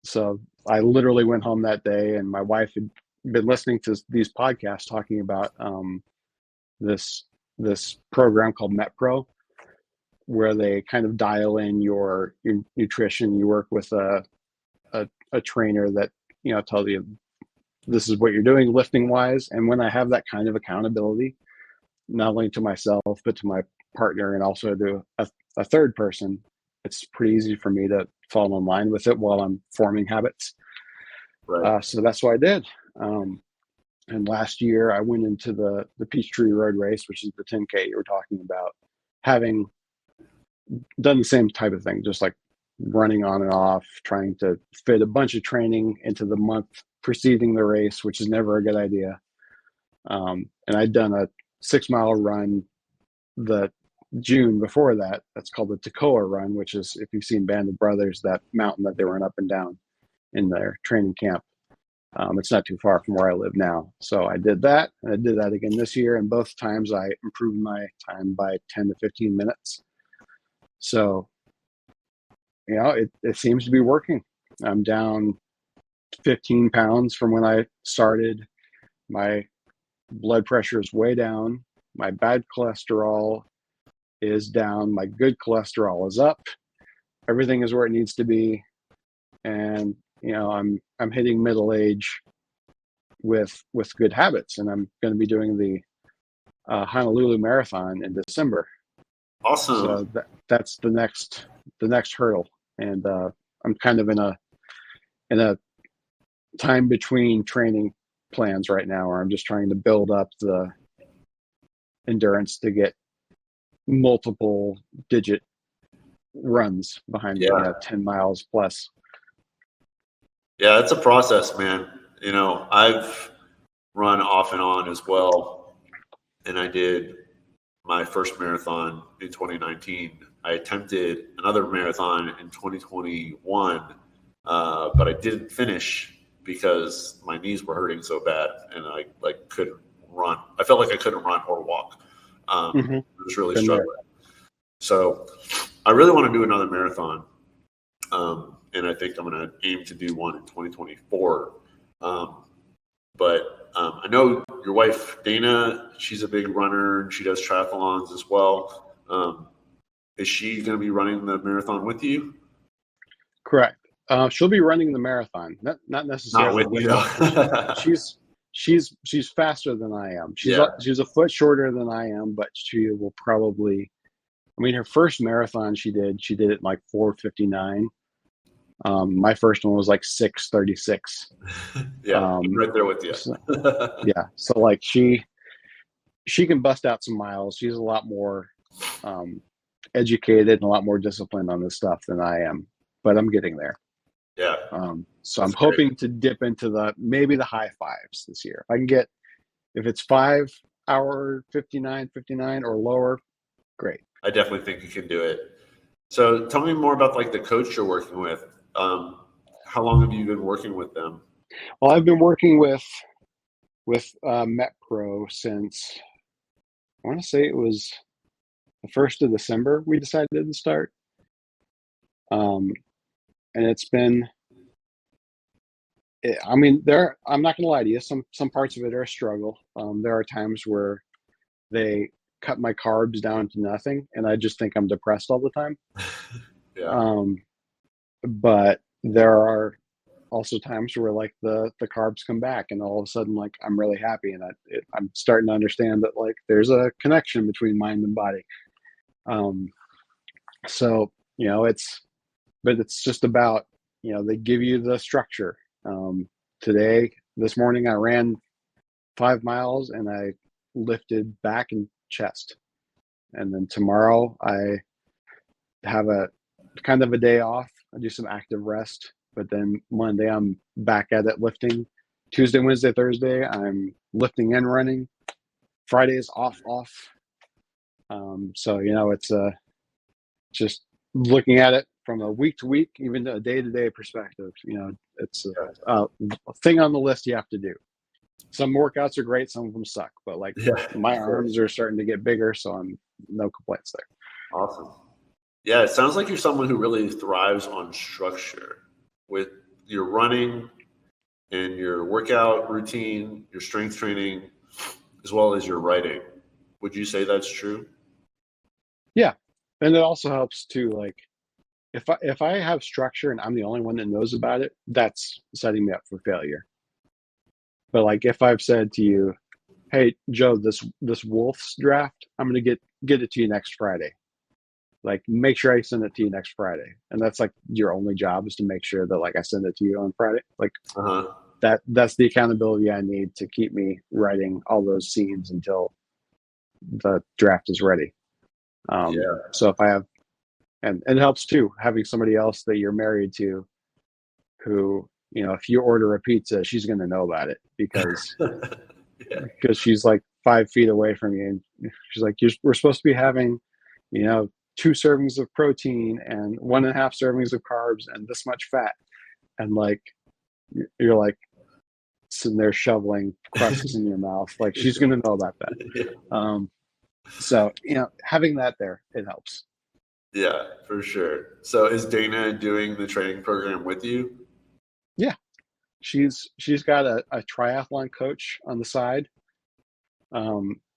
So I literally went home that day, and my wife had been listening to these podcasts talking about this program called MetPro, where they kind of dial in your nutrition. You work with a trainer that tells you this is what you're doing lifting wise. And when I have that kind of accountability, not only to myself but to my partner, and also to a third person, it's pretty easy for me to fall in line with it while I'm forming habits. Right. So that's what I did. And last year I went into the Peachtree Road Race, which is the 10K you were talking about, having done the same type of thing, just like running on and off, trying to fit a bunch of training into the month preceding the race, which is never a good idea. And I'd done a 6-mile run the June before that, that's called the Toccoa Run, which is, if you've seen Band of Brothers, that mountain that they run up and down in their training camp. It's not too far from where I live now. So I did that, and I did that again this year, and both times I improved my time by 10 to 15 minutes. So, it seems to be working. I'm down 15 pounds from when I started. My blood pressure is way down. My bad cholesterol is down. My good cholesterol is up. Everything is where it needs to be. And, I'm hitting middle age with good habits. And I'm going to be doing the Honolulu Marathon in December. Awesome. So that's the next hurdle. And I'm kind of in a time between training plans right now, where I'm just trying to build up the endurance to get multiple digit runs behind me, 10 miles plus. Yeah, it's a process, man. I've run off and on as well, and I did my first marathon in 2019. I attempted another marathon in 2021, but I didn't finish because my knees were hurting so bad, and I couldn't run. I felt like I couldn't run or walk. I was really struggling. So I really want to do another marathon, and I think I'm going to aim to do one in 2024. But I know your wife, Dana, she's a big runner, and she does triathlons as well. Is she going to be running the marathon with you? Correct. She'll be running the marathon, not necessarily with you. She's faster than I am. She's a foot shorter than I am, but she will probably. I mean, her first marathon she did it in like 4:59. My first one was like 6:36. Yeah, I'm right there with you. So like she can bust out some miles. She's a lot more educated and a lot more disciplined on this stuff than I am, but I'm getting there. Yeah. So I'm hoping to dip into maybe the high fives this year. If it's 5 hour 59 or lower, great. I definitely think you can do it. So tell me more about the coach you're working with. How long have you been working with them? Well, I've been working with MetPro since, I want to say it was the 1st of December we decided to start. And it's been, I'm not going to lie to you. Some parts of it are a struggle. There are times where they cut my carbs down to nothing, and I just think I'm depressed all the time. Yeah. But there are also times where the carbs come back, and all of a sudden I'm really happy, and I'm starting to understand that there's a connection between mind and body. So it's just about, they give you the structure. This morning I ran 5 miles and I lifted back and chest. And then tomorrow I have a kind of a day off. I do some active rest, but then Monday I'm back at it lifting. Tuesday, Wednesday, Thursday, I'm lifting and running. Friday is off. So, it's just looking at it from a week to week, even a day to day perspective. It's a thing on the list you have to do. Some workouts are great, some of them suck, but my arms are starting to get bigger, so I'm no complaints there. Awesome. Yeah, it sounds like you're someone who really thrives on structure with your running and your workout routine, your strength training, as well as your writing. Would you say that's true? Yeah. And it also helps too, if I have structure and I'm the only one that knows about it, that's setting me up for failure. But if I've said to you, hey, Joe, this Wolves draft, I'm going to get it to you next Friday. Make sure I send it to you next Friday. And that's your only job is to make sure that I send it to you on Friday. That's the accountability I need to keep me writing all those scenes until the draft is ready. So if I have, and it helps too, having somebody else that you're married to who, if you order a pizza, she's going to know about it because she's 5 feet away from you. And she's we're supposed to be having 2 servings of protein and 1.5 servings of carbs and this much fat. And like, you're like sitting there shoveling crusts in your mouth. Like, she's going to know about that. Yeah. So, having that there, it helps. Yeah, for sure. So is Dana doing the training program with you? Yeah. She's got a triathlon coach on the side.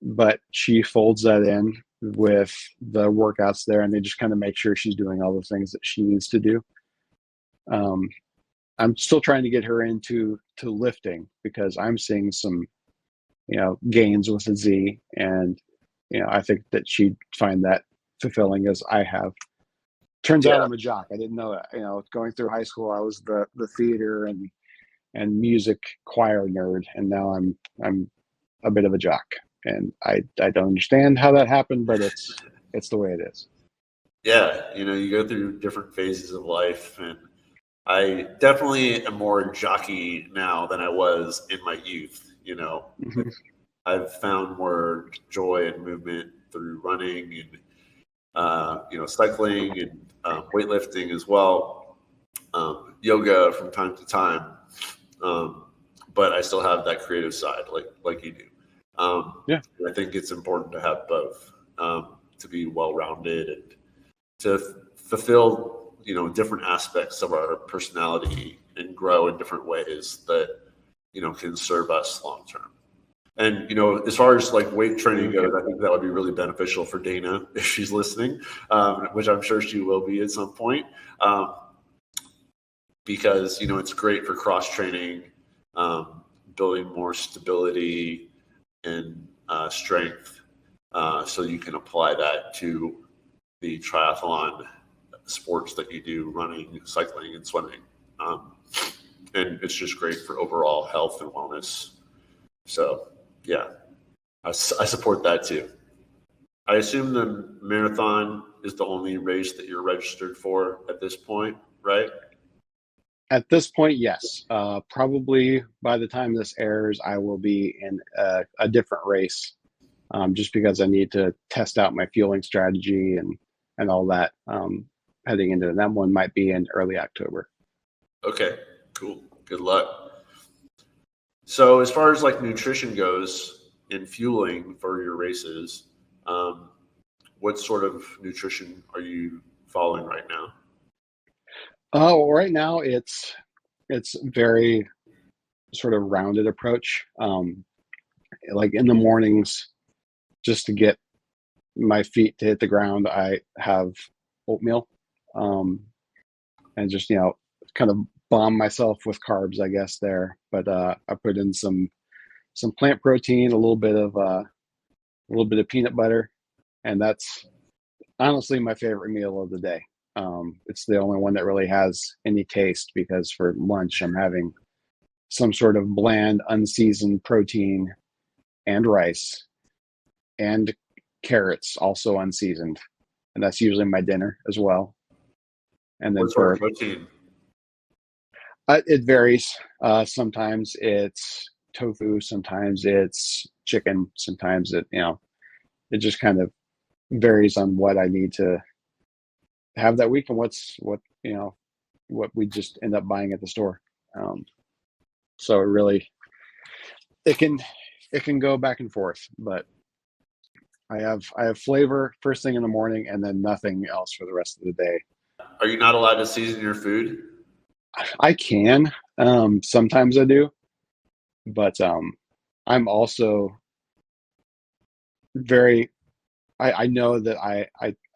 But she folds that in with the workouts there, and they just kind of make sure she's doing all the things that she needs to do. I'm still trying to get her into lifting because I'm seeing some, gains with a Z, and I think that she'd find that fulfilling as I have. Turns out I'm a jock. I didn't know that. Going through high school, I was the theater and music choir nerd, and now I'm a bit of a jock, and I don't understand how that happened, but it's the way it is. Yeah, you go through different phases of life, and I definitely am more jockey now than I was in my youth. Mm-hmm. I've found more joy and movement through running and cycling and weightlifting as well, yoga from time to time. But I still have that creative side, like you do. I think it's important to have both, to be well-rounded and to fulfill, different aspects of our personality and grow in different ways that, can serve us long-term. And, as far as like weight training goes, I think that would be really beneficial for Dana if she's listening, which I'm sure she will be at some point. Because, it's great for cross-training, building more stability and strength, so you can apply that to the triathlon sports that you do, running, cycling, and swimming. And it's just great for overall health and wellness. So, yeah, I support that too. I assume the marathon is the only race that you're registered for at this point, right? At this point, yes. Probably by the time this airs, I will be in a different race, just because I need to test out my fueling strategy and all that. Heading into that one might be in early October. Okay, cool. Good luck. So as far as like nutrition goes and fueling for your races, what sort of nutrition are you following right now? Right now it's very sort of rounded approach. Like in the mornings, just to get my feet to hit the ground, I have oatmeal, and just kind of bomb myself with carbs, I guess there. But I put in some plant protein, a little bit of peanut butter, and that's honestly my favorite meal of the day. It's the only one that really has any taste, because for lunch I'm having some sort of bland, unseasoned protein and rice and carrots, also unseasoned, and that's usually my dinner as well. And then what sort of protein? It varies. Sometimes it's tofu, sometimes it's chicken, sometimes it just kind of varies on what I need to have that week and what we just end up buying at the store. So it can go back and forth, but I have flavor first thing in the morning and then nothing else for the rest of the day. Are you not allowed to season your food? I can. Sometimes I do, but I'm also very. I know that I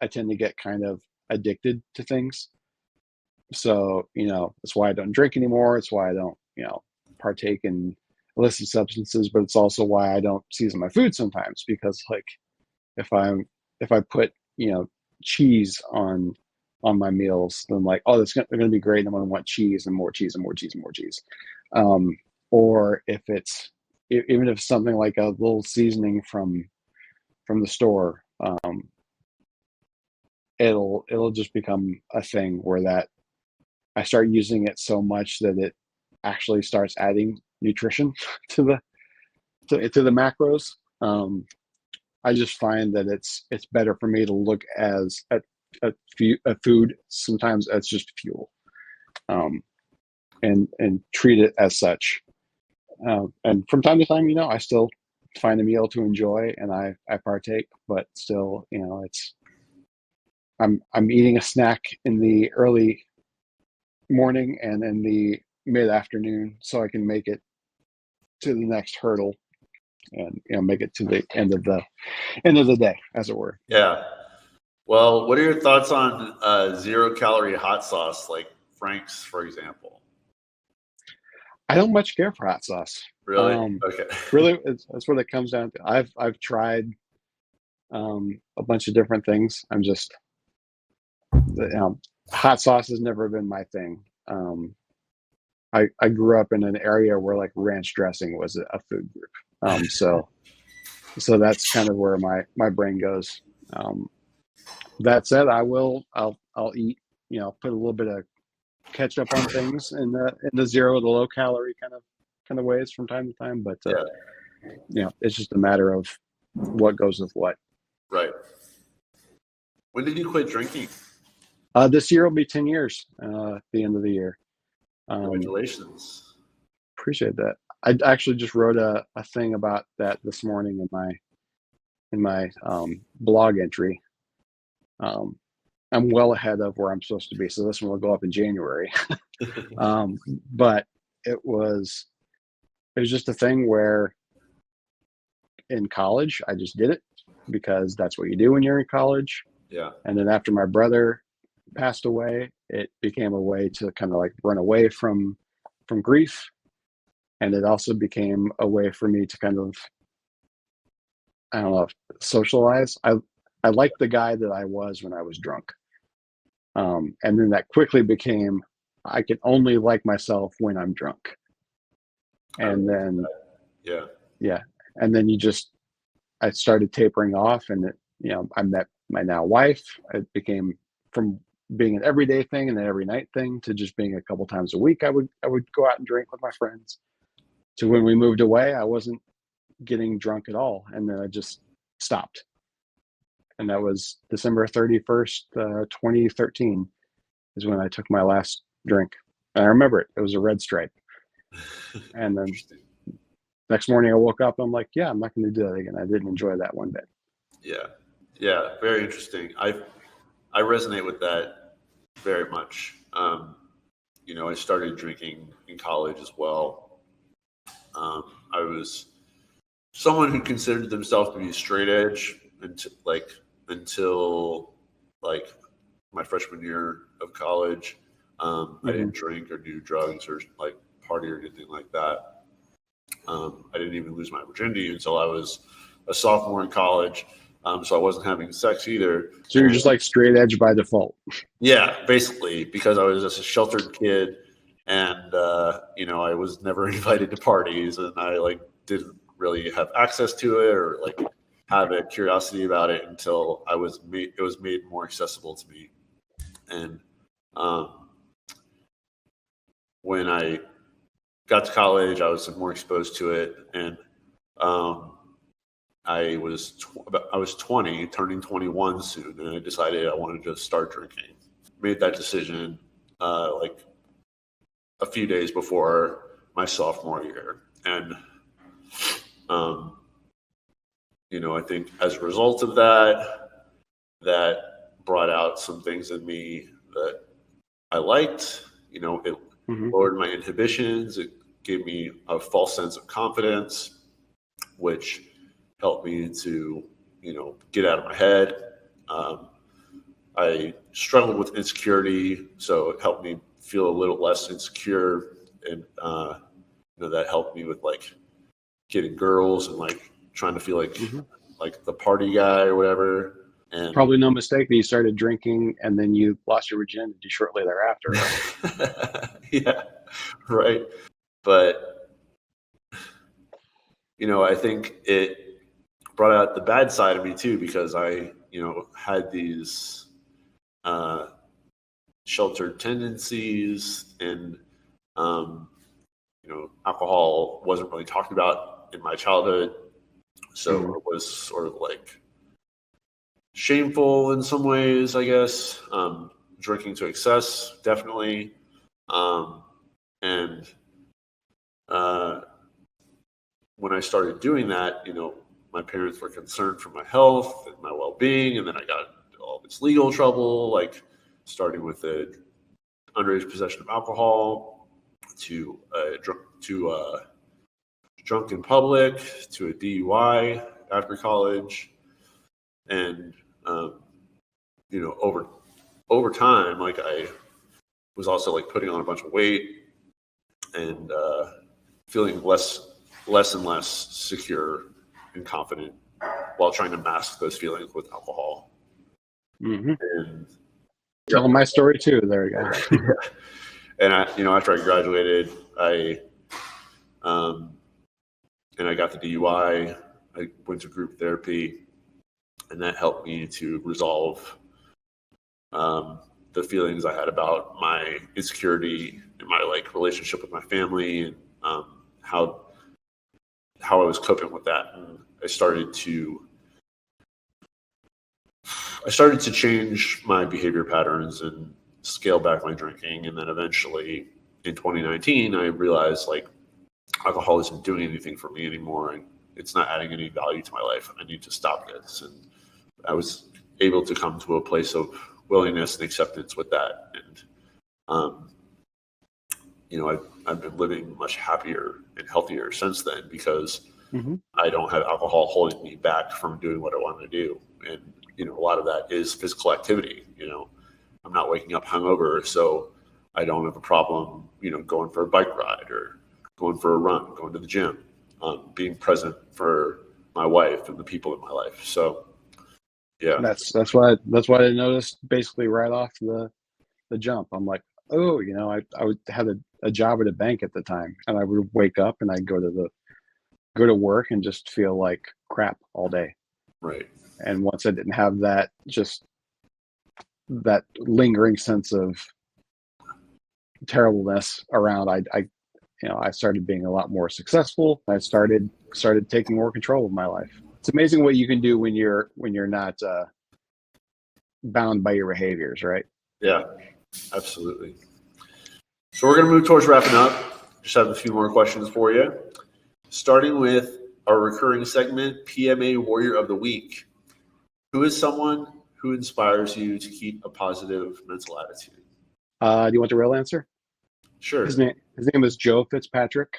tend to get kind of addicted to things, so that's why I don't drink anymore. It's why I don't partake in illicit substances, but it's also why I don't season my food sometimes, because like if I put cheese on my meals, then like, oh, they're going to be great, and I'm going to want cheese and more cheese and more cheese and more cheese. Or if it's even if it's something like a little seasoning from the store, it'll just become a thing where that I start using it so much that it actually starts adding nutrition to the macros. I just find that it's better for me to look at food sometimes as just fuel, and treat it as such. And from time to time, I still find a meal to enjoy and I partake, but still, I'm eating a snack in the early morning and in the mid afternoon so I can make it to the next hurdle and make it to the end of the day, as it were. Yeah. Well, what are your thoughts on 0-calorie hot sauce like Frank's, for example? I don't much care for hot sauce. Really? Okay. Really, that's what it comes down to. I've tried a bunch of different things. I'm just, hot sauce has never been my thing. I grew up in an area where like ranch dressing was a food group. So that's kind of where my brain goes. That said, I'll eat, put a little bit of ketchup on things in the zero to low calorie kind of ways from time to time, but it's just a matter of what goes with what. Right. When did you quit drinking? This year will be 10 years at the end of the year. Congratulations. Appreciate that. I actually just wrote a thing about that this morning in my blog entry. I'm well ahead of where I'm supposed to be, so this one will go up in January. But it was just a thing where in college I just did it because that's what you do when you're in college. Yeah. And then after my brother passed away, it became a way to kind of like run away from grief, and it also became a way for me to kind of, I don't know, socialize. I liked the guy that I was when I was drunk. And then that quickly became, I can only like myself when I'm drunk. And then, yeah. And then I started tapering off, and I met my now wife. It became from being an everyday thing and an every night thing to just being a couple times a week. I would go out and drink with my friends. To when we moved away, I wasn't getting drunk at all. And then I just stopped. And that was December 31st, 2013 is when I took my last drink. And I remember it. It was a Red Stripe. And then next morning I woke up, I'm like, yeah, I'm not going to do that again. I didn't enjoy that one bit. Yeah. Yeah. Very interesting. I resonate with that very much. I started drinking in college as well. I was someone who considered themselves to be straight edge until my freshman year of college. I didn't drink or do drugs or like party or anything like that. I didn't even lose my virginity until I was a sophomore in college. So I wasn't having sex either. So you're just like straight edge by default. Yeah, basically, because I was just a sheltered kid, and I was never invited to parties, and I didn't really have access to it or have a curiosity about it until it was made more accessible to me. And when I got to college, I was more exposed to it, and I was 20, turning 21 soon, and I decided I wanted to start drinking. Made that decision a few days before my sophomore year, and I think as a result of that brought out some things in me that I liked. It lowered my inhibitions. It gave me a false sense of confidence, which helped me to, get out of my head. I struggled with insecurity, so it helped me feel a little less insecure, and that helped me with getting girls and trying to feel like the party guy or whatever. And probably no mistake that you started drinking and then you lost your virginity shortly thereafter. Yeah, right. But I think it brought out the bad side of me too, because I had these sheltered tendencies, and alcohol wasn't really talked about in my childhood So it was sort of like shameful in some ways, I guess. Drinking to excess, definitely. And when I started doing that, my parents were concerned for my health and my well-being, and then I got all this legal trouble, like starting with the underage possession of alcohol to drunk in public to a DUI after college, and over time, like I was also like putting on a bunch of weight and feeling less and less secure and confident while trying to mask those feelings with alcohol. Mm-hmm. And telling my story too. There you go. Yeah. And after I graduated, I got the DUI. I went to group therapy, and that helped me to resolve the feelings I had about my insecurity and my relationship with my family, and how I was coping with that. And I started to change my behavior patterns and scale back my drinking. And then eventually in 2019, I realized alcohol isn't doing anything for me anymore, and it's not adding any value to my life. I need to stop this. And I was able to come to a place of willingness and acceptance with that. And, I've been living much happier and healthier since then, because I don't have alcohol holding me back from doing what I want to do. And, a lot of that is physical activity. I'm not waking up hungover, so I don't have a problem, going for a bike ride or going for a run, going to the gym, being present for my wife and the people in my life. So, yeah, that's why I noticed basically right off the jump. I'm like, oh, I would have a job at a bank at the time, and I would wake up and I'd go to work and just feel like crap all day. Right. And once I didn't have that, just that lingering sense of terribleness around, I started being a lot more successful. I started taking more control of my life. It's amazing what you can do when you're not bound by your behaviors, right? Yeah, absolutely. So we're going to move towards wrapping up. Just have a few more questions for you. Starting with our recurring segment, PMA Warrior of the Week. Who is someone who inspires you to keep a positive mental attitude? Do you want the real answer? Sure. His name is Joe Fitzpatrick.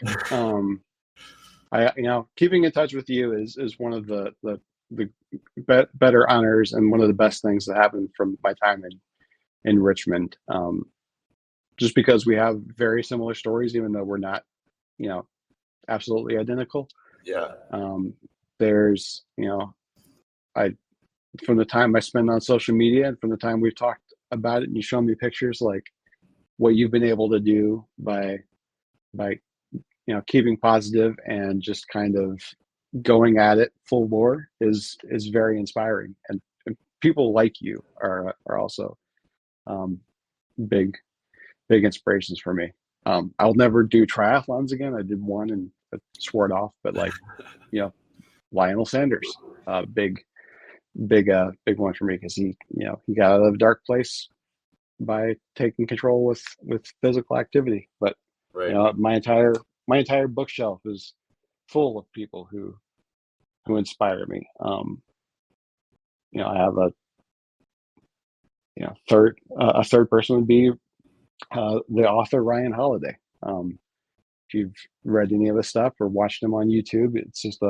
Keeping in touch with you is one of the better honors and one of the best things that happened from my time in Richmond. Just because we have very similar stories, even though we're not, absolutely identical. Yeah. There's, from the time I spend on social media and from the time we've talked about it, and you show me pictures, like what you've been able to do by keeping positive and just kind of going at it full bore is very inspiring. And people like you are also big inspirations for me. I'll never do triathlons again. I did one and I swore it off, but Lionel Sanders, big one for me, because he got out of a dark place by taking control with physical activity. But right. My entire bookshelf is full of people who inspire me. I have a third person would be the author Ryan Holiday. If you've read any of his stuff or watched him on YouTube, it's just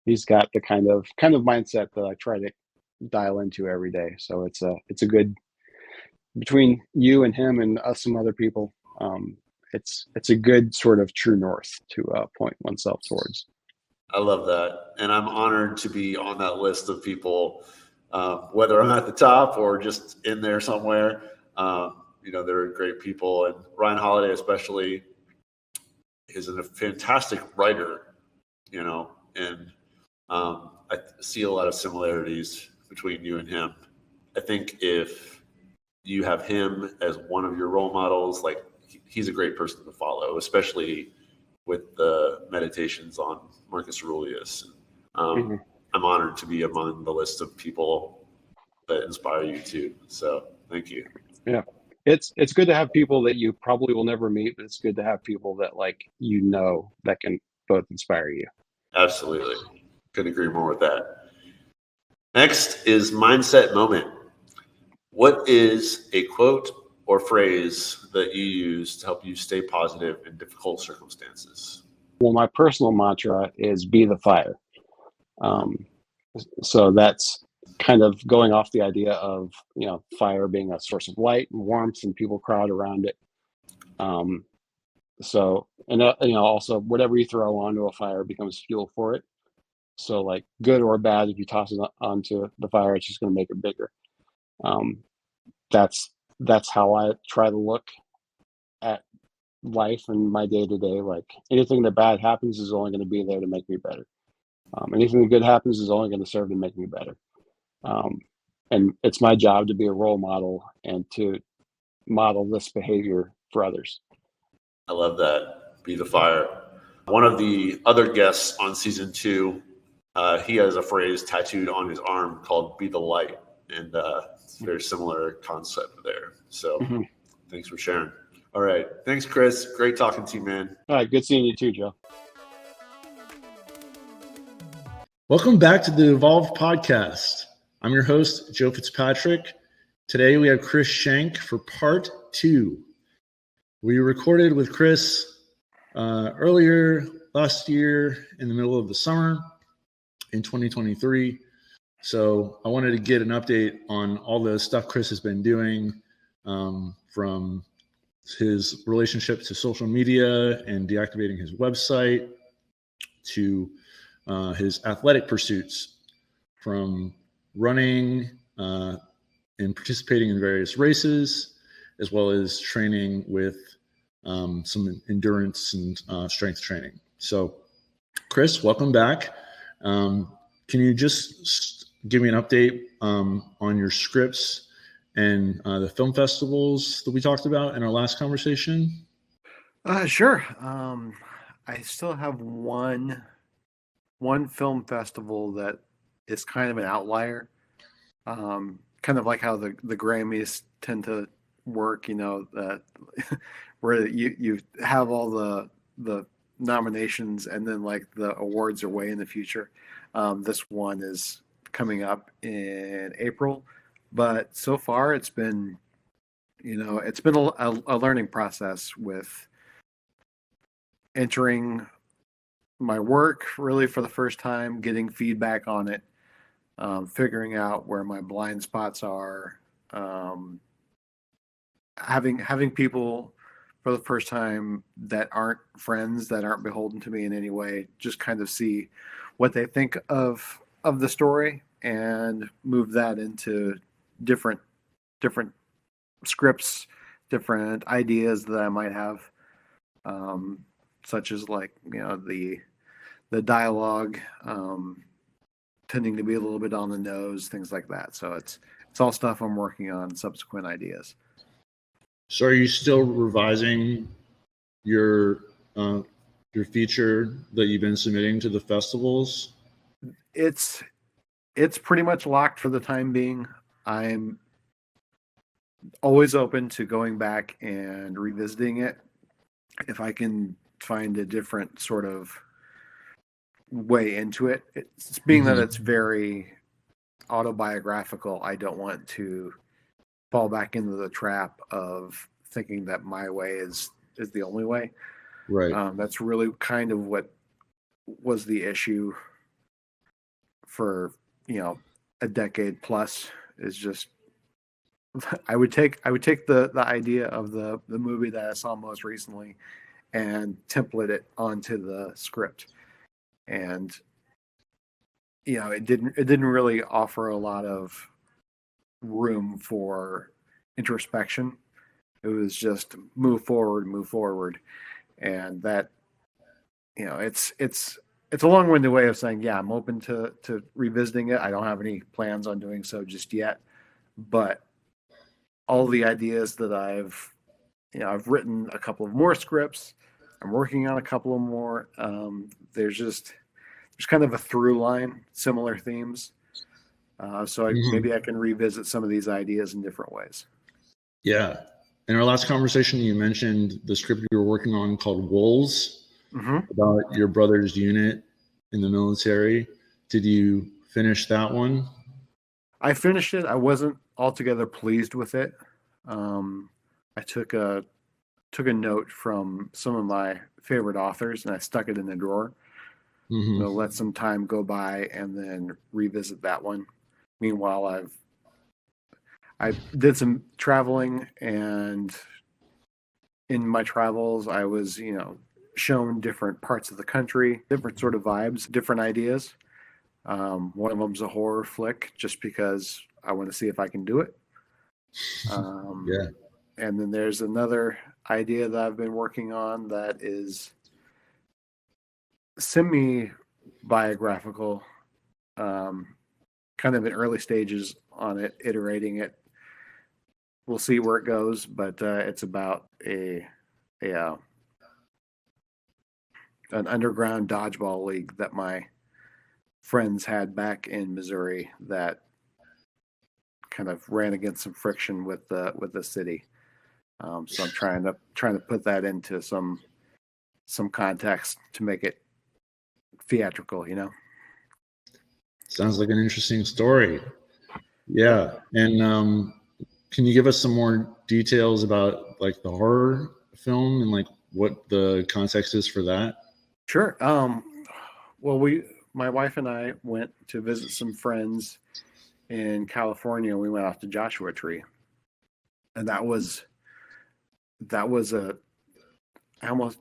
he's got the kind of mindset that I try to dial into every day. So it's a good, between you and him and us, some other people, it's a good sort of true north to point oneself towards. I love that. And I'm honored to be on that list of people, whether I'm at the top or just in there somewhere. They're great people. And Ryan Holiday especially is a fantastic writer, and I see a lot of similarities between you and him. I think if you have him as one of your role models, he's a great person to follow, especially with the meditations on Marcus Aurelius. I'm honored to be among the list of people that inspire you too. So thank you. Yeah. It's good to have people that you probably will never meet, but it's good to have people that that can both inspire you. Absolutely. Couldn't agree more with that. Next is mindset moment. What is a quote or phrase that you use to help you stay positive in difficult circumstances? Well, my personal mantra is be the fire. So that's kind of going off the idea of, fire being a source of light and warmth and people crowd around it. Also whatever you throw onto a fire becomes fuel for it. So like good or bad, if you toss it onto the fire, it's just going to make it bigger. That's how I try to look at life and my day to day. Like anything that bad happens is only going to be there to make me better. Anything that good happens is only going to serve to make me better. And it's my job to be a role model and to model this behavior for others. I love that. Be the fire. One of the other guests on season 2, he has a phrase tattooed on his arm called "Be the light," and it's a very similar concept there. So Thanks for sharing. All right. Thanks, Chris. Great talking to you, man. All right. Good seeing you too, Joe. Welcome back to the Evolve podcast. I'm your host, Joe Fitzpatrick. Today we have Chris Shank for part 2. We recorded with Chris earlier last year in the middle of the summer in 2023. So I wanted to get an update on all the stuff Chris has been doing, from his relationship to social media and deactivating his website to his athletic pursuits, from running and participating in various races, as well as training with some endurance and strength training. So, Chris, welcome back. Can you just give me an update on your scripts and the film festivals that we talked about in our last conversation? Sure. I still have one film festival that is kind of an outlier. Kind of like how the Grammys tend to work, that where you have all the nominations and then like the awards are way in the future. This one is coming up in April, but so far it's been a learning process with entering my work really for the first time, getting feedback on it, figuring out where my blind spots are, having people for the first time that aren't friends, that aren't beholden to me in any way, just kind of see what they think of the story and move that into different scripts, different ideas that I might have, such as like, the dialogue, tending to be a little bit on the nose, things like that. So it's all stuff I'm working on, subsequent ideas. So are you still revising your feature that you've been submitting to the festivals? It's pretty much locked for the time being. I'm always open to going back and revisiting it if I can find a different sort of way into it. It's being that it's very autobiographical, I don't want to fall back into the trap of thinking that my way is the only way. Right. That's really kind of what was the issue for a decade plus, is just I would take the idea of the movie that I saw most recently and template it onto the script, and it didn't really offer a lot of room for introspection. It was just move forward, and that it's a long-winded way of saying, yeah, I'm open to revisiting it. I don't have any plans on doing so just yet, but all the ideas that I've written a couple of more scripts. I'm working on a couple of more. There's there's kind of a through line, similar themes. Mhm. Maybe I can revisit some of these ideas in different ways. Yeah. In our last conversation, you mentioned the script you were working on called Wolves Mm-hmm. about your brother's unit in the military. Did you finish that one? I finished it. I wasn't altogether pleased with it. I took a note from some of my favorite authors and I stuck it in the drawer. Mm-hmm. So let some time go by and then revisit that one. Meanwhile, I did some traveling, and in my travels, I was shown different parts of the country, different sort of vibes, different ideas. One of them's a horror flick, just because I want to see if I can do it. Yeah. And then there's another idea that I've been working on that is semi-biographical, kind of in early stages on it, iterating it. We'll see where it goes, but it's about an underground dodgeball league that my friends had back in Missouri that kind of ran against some friction with the city. So I'm trying to put that into some context to make it theatrical, Sounds like an interesting story. Yeah. And can you give us some more details about like the horror film and like what the context is for that? Sure. Well, my wife and I went to visit some friends in California. We went off to Joshua Tree, and that was I almost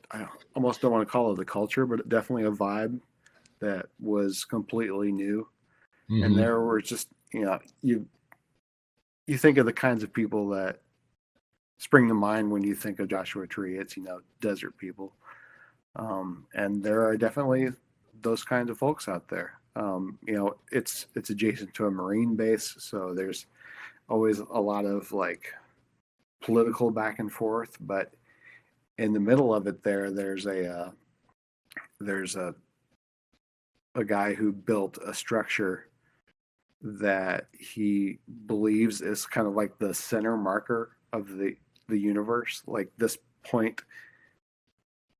don't want to call it a culture, but definitely a vibe that was completely new. Mm-hmm. And there were just, you think of the kinds of people that spring to mind when you think of Joshua Tree. It's, desert people. And there are definitely those kinds of folks out there. It's adjacent to a Marine base, so there's always a lot of like political back and forth. But in the middle of it, there's a guy who built a structure that he believes is kind of like the center marker of the universe, like this point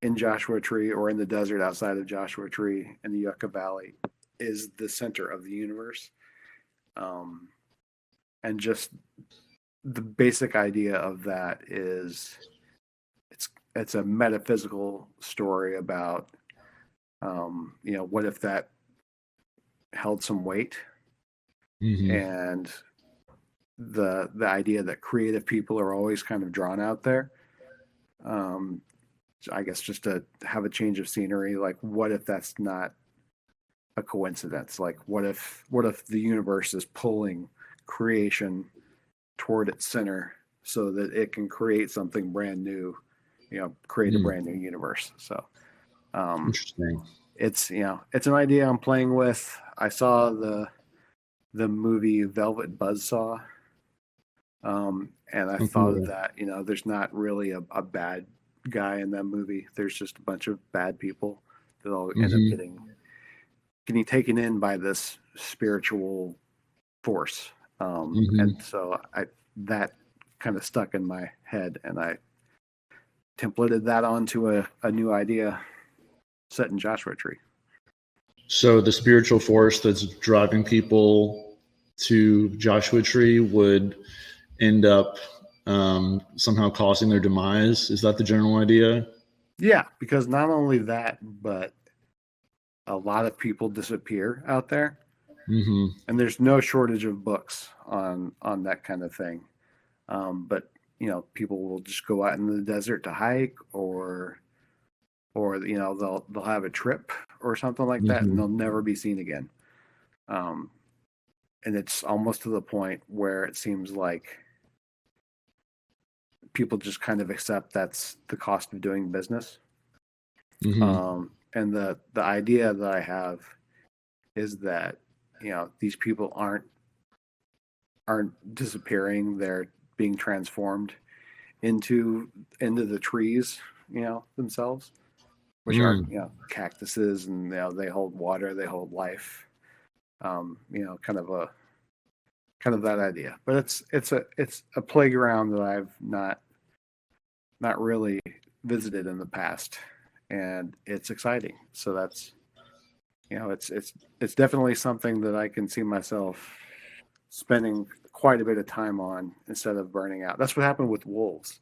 in Joshua Tree or in the desert outside of Joshua Tree in the Yucca Valley is the center of the universe. And just the basic idea of that is it's a metaphysical story about, what if that held some weight. Mm-hmm. And the idea that creative people are always kind of drawn out there. I guess just to have a change of scenery, like what if that's not a coincidence? Like what if the universe is pulling creation toward its center so that it can create something brand new, create a brand new universe. So Interesting. it's it's an idea I'm playing with. I saw the movie Velvet Buzzsaw, and I thought that there's not really a bad guy in that movie. There's just a bunch of bad people that all end up getting taken in by this spiritual force, and so that kind of stuck in my head, and I templated that onto a new idea set in Joshua Tree. So the spiritual force that's driving people to Joshua Tree would end up somehow causing their demise. Is that the general idea? Yeah, because not only that, but a lot of people disappear out there, and there's no shortage of books on that kind of thing. But people will just go out in the desert to hike, or they'll have a trip or something like that, and they'll never be seen again. And it's almost to the point where it seems like people just kind of accept that's the cost of doing business. And the idea that I have is that these people aren't disappearing; they're being transformed into the trees, themselves. which are, cactuses, and they hold water, they hold life. Kind of that idea. But it's a playground that I've not really visited in the past, and it's exciting. So that's it's definitely something that I can see myself spending quite a bit of time on instead of burning out. That's what happened with wolves.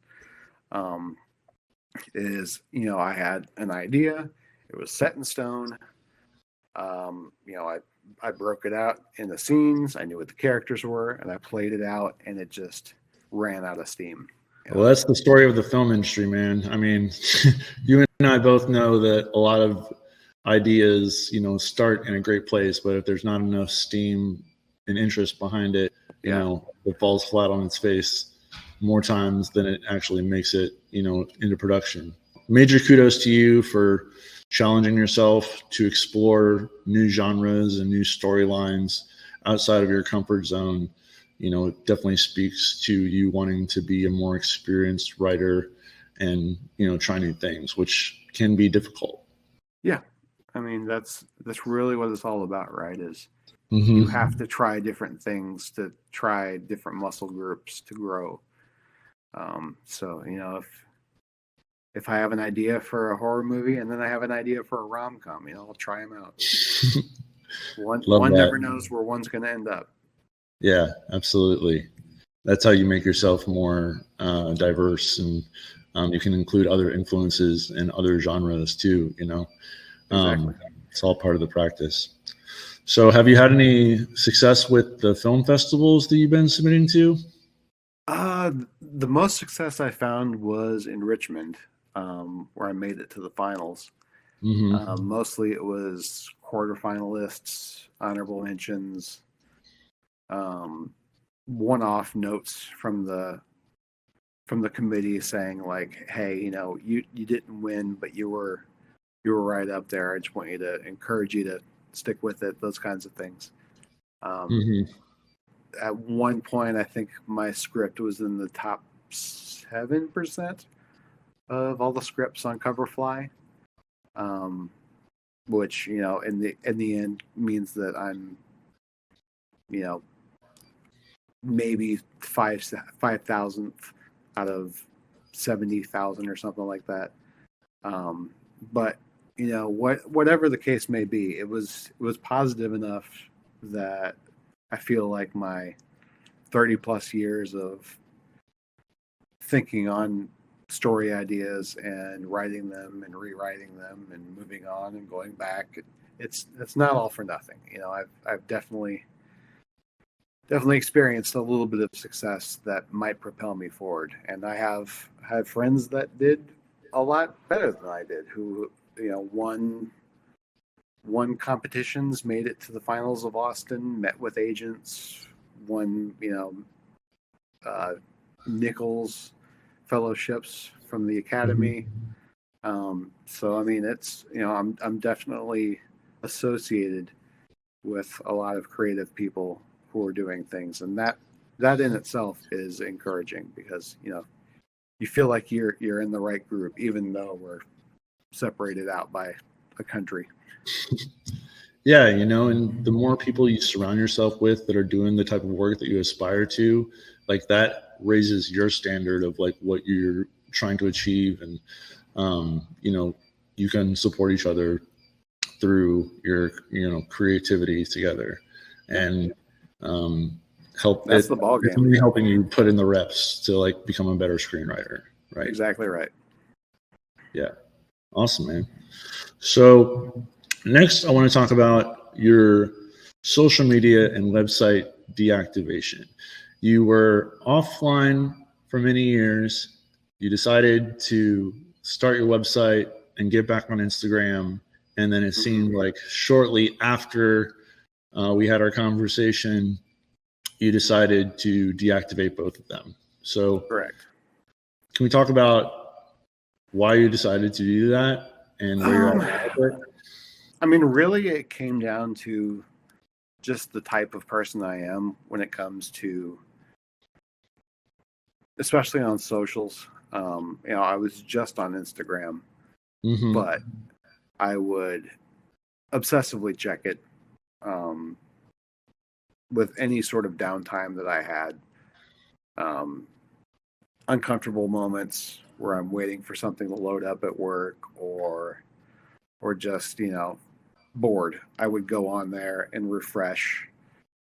I had an idea, it was set in stone. I broke it out into scenes, I knew what the characters were, and I played it out, and it just ran out of steam. Well, that's the story of the film industry, man. I mean, you and I both know that a lot of ideas, start in a great place, but if there's not enough steam and interest behind it, it falls flat on its face more times than it actually makes it, into production. Major kudos to you for challenging yourself to explore new genres and new storylines outside of your comfort zone. It definitely speaks to you wanting to be a more experienced writer and, try new things, which can be difficult. Yeah. I mean, that's really what it's all about, right? Is you have to try different things, to try different muscle groups to grow. So, if I have an idea for a horror movie and then I have an idea for a rom-com, I'll try them out. One never knows where one's going to end up. Yeah, absolutely. That's how you make yourself more diverse, and you can include other influences and other genres too, Exactly. It's all part of the practice. So have you had any success with the film festivals that you've been submitting to? The most success I found was in Richmond, where I made it to the finals. Mostly it was quarterfinalists, honorable mentions, one-off notes from the committee saying like, hey, you didn't win, but you were right up there. I just want you to encourage you to stick with it, those kinds of things. At one point, I think my script was in the top 7% of all the scripts on Coverfly, which, in the end means that I'm, maybe 5,000th out of 70,000 or something like that. But whatever the case may be, it was positive enough that I feel like my 30 plus years of thinking on story ideas and writing them and rewriting them and moving on and going back, it's not all for nothing. I've definitely experienced a little bit of success that might propel me forward. And I have had friends that did a lot better than I did, who, won competitions, made it to the finals of Austin, met with agents, won, Nichols fellowships from the Academy. So, I mean, it's, I'm definitely associated with a lot of creative people who are doing things. And that in itself is encouraging, because, you feel like you're in the right group, even though we're separated out by a country. Yeah, and the more people you surround yourself with that are doing the type of work that you aspire to, like, that raises your standard of like what you're trying to achieve. And you can support each other through your creativity together, and help. That's the ball game. It's really helping you put in the reps to like become a better screenwriter, right? Exactly right. Yeah. Awesome, man. So next, I want to talk about your social media and website deactivation. You were offline for many years. You decided to start your website and get back on Instagram. And then it seemed like shortly after we had our conversation, you decided to deactivate both of them. So correct. Can we talk about why you decided to do that and where you're at with it? I mean, really, it came down to just the type of person I am when it comes to, especially on socials. I was just on Instagram, but I would obsessively check it with any sort of downtime that I had. Uncomfortable moments where I'm waiting for something to load up at work, or just, bored. I would go on there and refresh,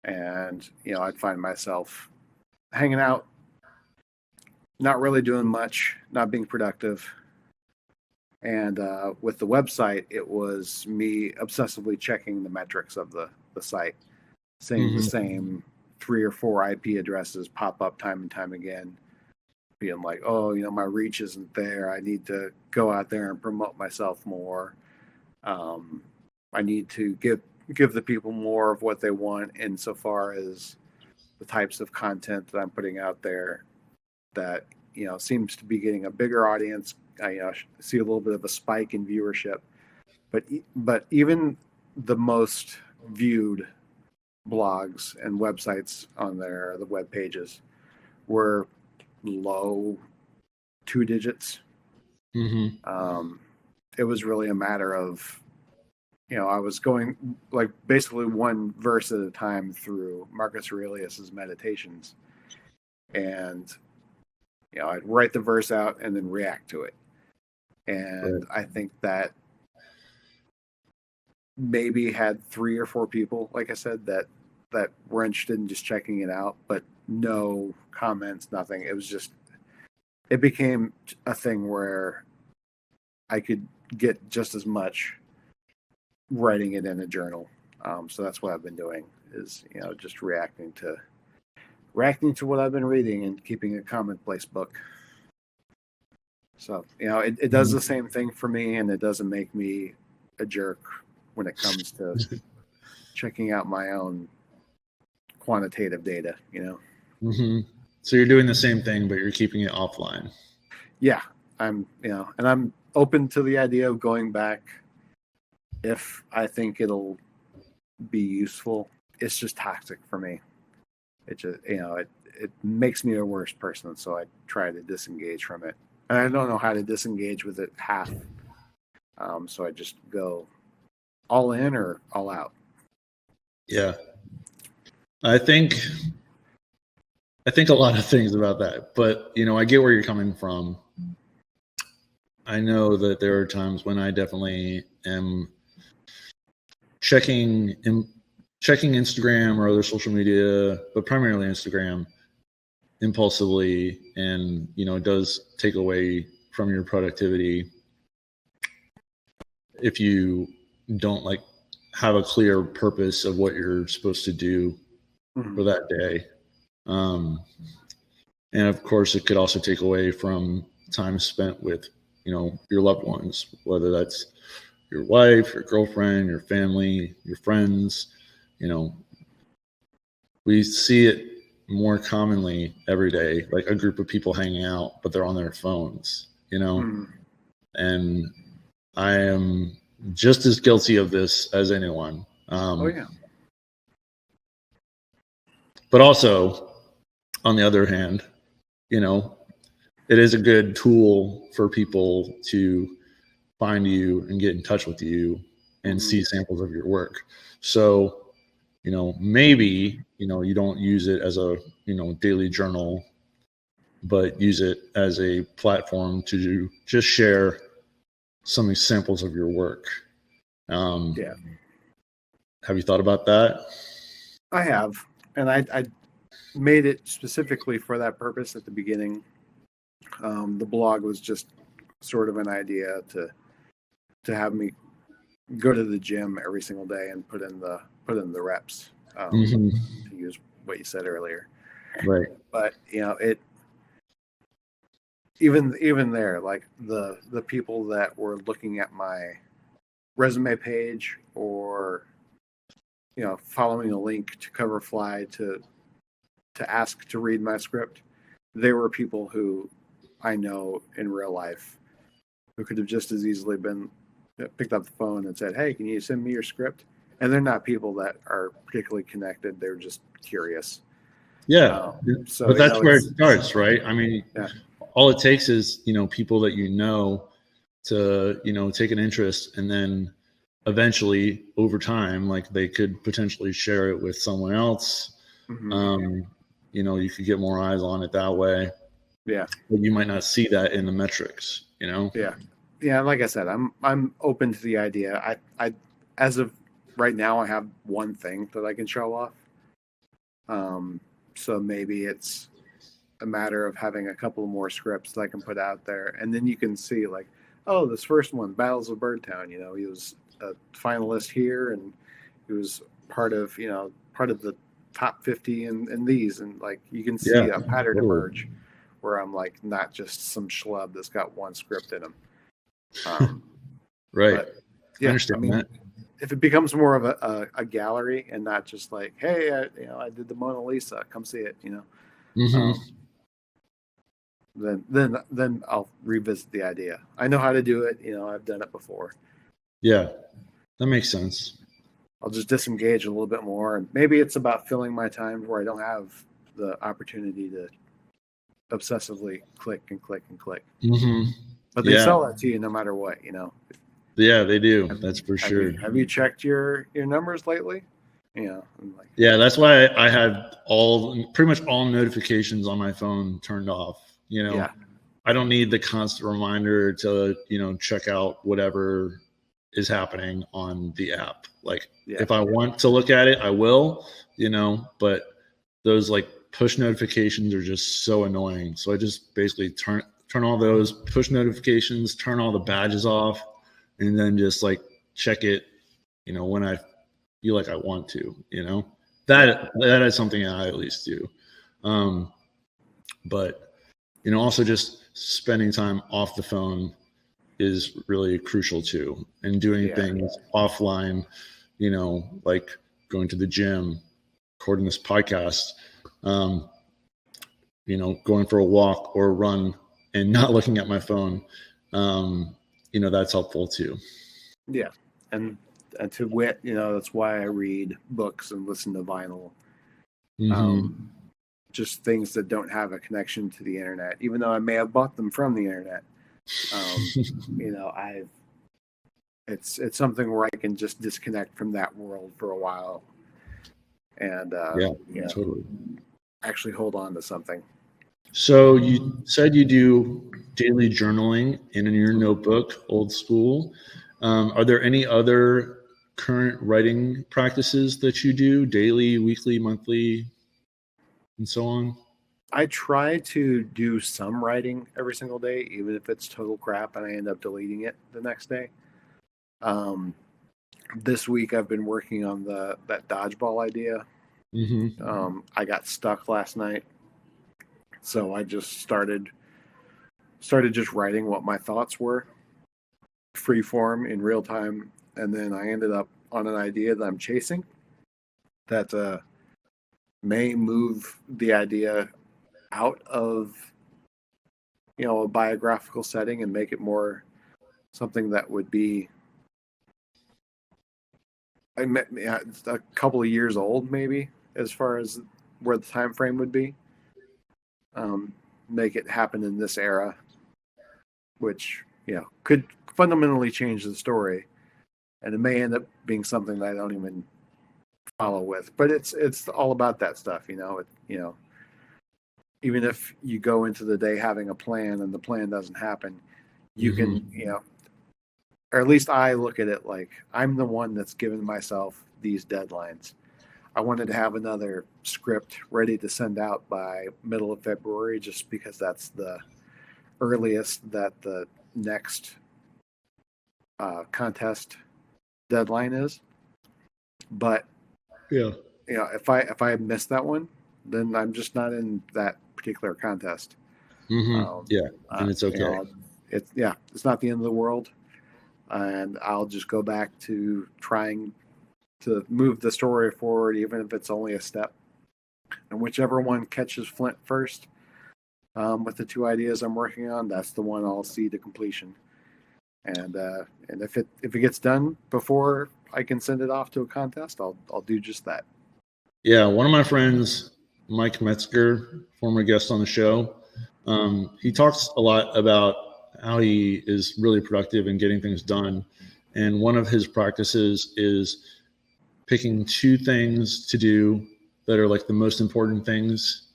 and I'd find myself hanging out, not really doing much, not being productive. And with the website, it was me obsessively checking the metrics of the site, seeing the same 3 or 4 IP addresses pop up time and time again, being like, oh, my reach isn't there. I need to go out there and promote myself more. I need to give the people more of what they want insofar as the types of content that I'm putting out there that, seems to be getting a bigger audience. I see a little bit of a spike in viewership, but even the most viewed blogs and websites on there, the web pages, were low 2 digits. It was really a matter of, I was going like basically one verse at a time through Marcus Aurelius's Meditations, and I'd write the verse out and then react to it. And I think that maybe had 3 or 4 people, like I said, that were interested in just checking it out, but no comments, nothing. It became a thing where I could get just as much writing it in a journal. So that's what I've been doing, is, just reacting to what I've been reading and keeping a commonplace book. So, it does the same thing for me, and it doesn't make me a jerk when it comes to checking out my own quantitative data, So you're doing the same thing, but you're keeping it offline. Yeah, and I'm open to the idea of going back if I think it'll be useful. It's just toxic for me. It just, it makes me a worse person, so I try to disengage from it. And I don't know how to disengage with it half. So I just go all in or all out. Yeah. I think a lot of things about that, but I get where you're coming from. I know that there are times when I definitely am checking Instagram or other social media, but primarily Instagram, impulsively, and it does take away from your productivity if you don't have a clear purpose of what you're supposed to do for that day. And of course, it could also take away from time spent with your loved ones, whether that's your wife, your girlfriend, your family, your friends. We see it more commonly every day, like a group of people hanging out, but they're on their phones, and I am just as guilty of this as anyone. But also, on the other hand, it is a good tool for people to find you and get in touch with you and see samples of your work. So, maybe, you don't use it as a, daily journal, but use it as a platform to just share some samples of your work. Have you thought about that? I have, and I made it specifically for that purpose at the beginning. The blog was just sort of an idea to have me go to the gym every single day and put in the reps, to use what you said earlier. Right. But it even there, like the people that were looking at my resume page, or following a link to Coverfly to ask to read my script, they were people who I know in real life who could have just as easily been picked up the phone and said, "Hey, can you send me your script?" And they're not people that are particularly connected. They're just curious. Yeah. So, but that's where it starts, right? I mean, yeah. All it takes is, people that to, take an interest, and then eventually over time, like they could potentially share it with someone else. Mm-hmm. You could get more eyes on it that way. Yeah. But you might not see that in the metrics, Yeah. Yeah. Like I said, I'm open to the idea. I as of right now, I have one thing that I can show off. So maybe it's a matter of having a couple more scripts that I can put out there, and then you can see like, oh, this first one, Battles of Birdtown. He was a finalist here, and he was part of the top 50 in these, and like you can see a pattern emerge where I'm like not just some schlub that's got one script in him. Right. But, yeah, I understand that. If it becomes more of a gallery and not just like, hey, I did the Mona Lisa, come see it, Mm-hmm. Then I'll revisit the idea. I know how to do it. I've done it before. Yeah, that makes sense. I'll just disengage a little bit more, and maybe it's about filling my time where I don't have the opportunity to obsessively click and click and click. Mm-hmm. But they sell that to you no matter what, Yeah, they do. That's for sure. Have you checked your numbers lately? Yeah, that's why I had pretty much all notifications on my phone turned off. I don't need the constant reminder to, check out whatever is happening on the app. Like if I want to look at it, I will, but those like push notifications are just so annoying. So I just basically turn all those push notifications, turn all the badges off, and then just like check it, when I feel like I want to, that is something I at least do. But, also just spending time off the phone is really crucial too. And doing things offline, like going to the gym, recording this podcast, going for a walk or a run and not looking at my phone, that's helpful too. Yeah. And to wit, that's why I read books and listen to vinyl. Mm-hmm. Just things that don't have a connection to the internet, even though I may have bought them from the internet. It's something where I can just disconnect from that world for a while and totally actually hold on to something. So you said you do daily journaling in your notebook, old school. Are there any other current writing practices that you do daily, weekly, monthly, and so on? I try to do some writing every single day, even if it's total crap and I end up deleting it the next day. This week I've been working on that dodgeball idea. Mm-hmm. I got stuck last night, so I just started just writing what my thoughts were, free form in real time, and then I ended up on an idea that I'm chasing that may move the idea out of a biographical setting and make it more something that would be a couple of years old, maybe, as far as where the time frame would be. Make it happen in this era, which could fundamentally change the story, and it may end up being something that I don't even follow with. But it's all about that stuff, even if you go into the day having a plan and the plan doesn't happen, you can, or at least I look at it like I'm the one that's given myself these deadlines. I wanted to have another script ready to send out by middle of February, just because that's the earliest that the next contest deadline is. But if I miss that one, then I'm just not in that particular contest. Mm-hmm. And it's okay. It's not the end of the world, and I'll just go back to trying to move the story forward, even if it's only a step. And whichever one catches Flint first, with the two ideas I'm working on, that's the one I'll see to completion. And if it gets done before I can send it off to a contest, I'll do just that. Yeah, one of my friends, Mike Metzger, former guest on the show, he talks a lot about how he is really productive in getting things done. And one of his practices is picking 2 things to do that are like the most important things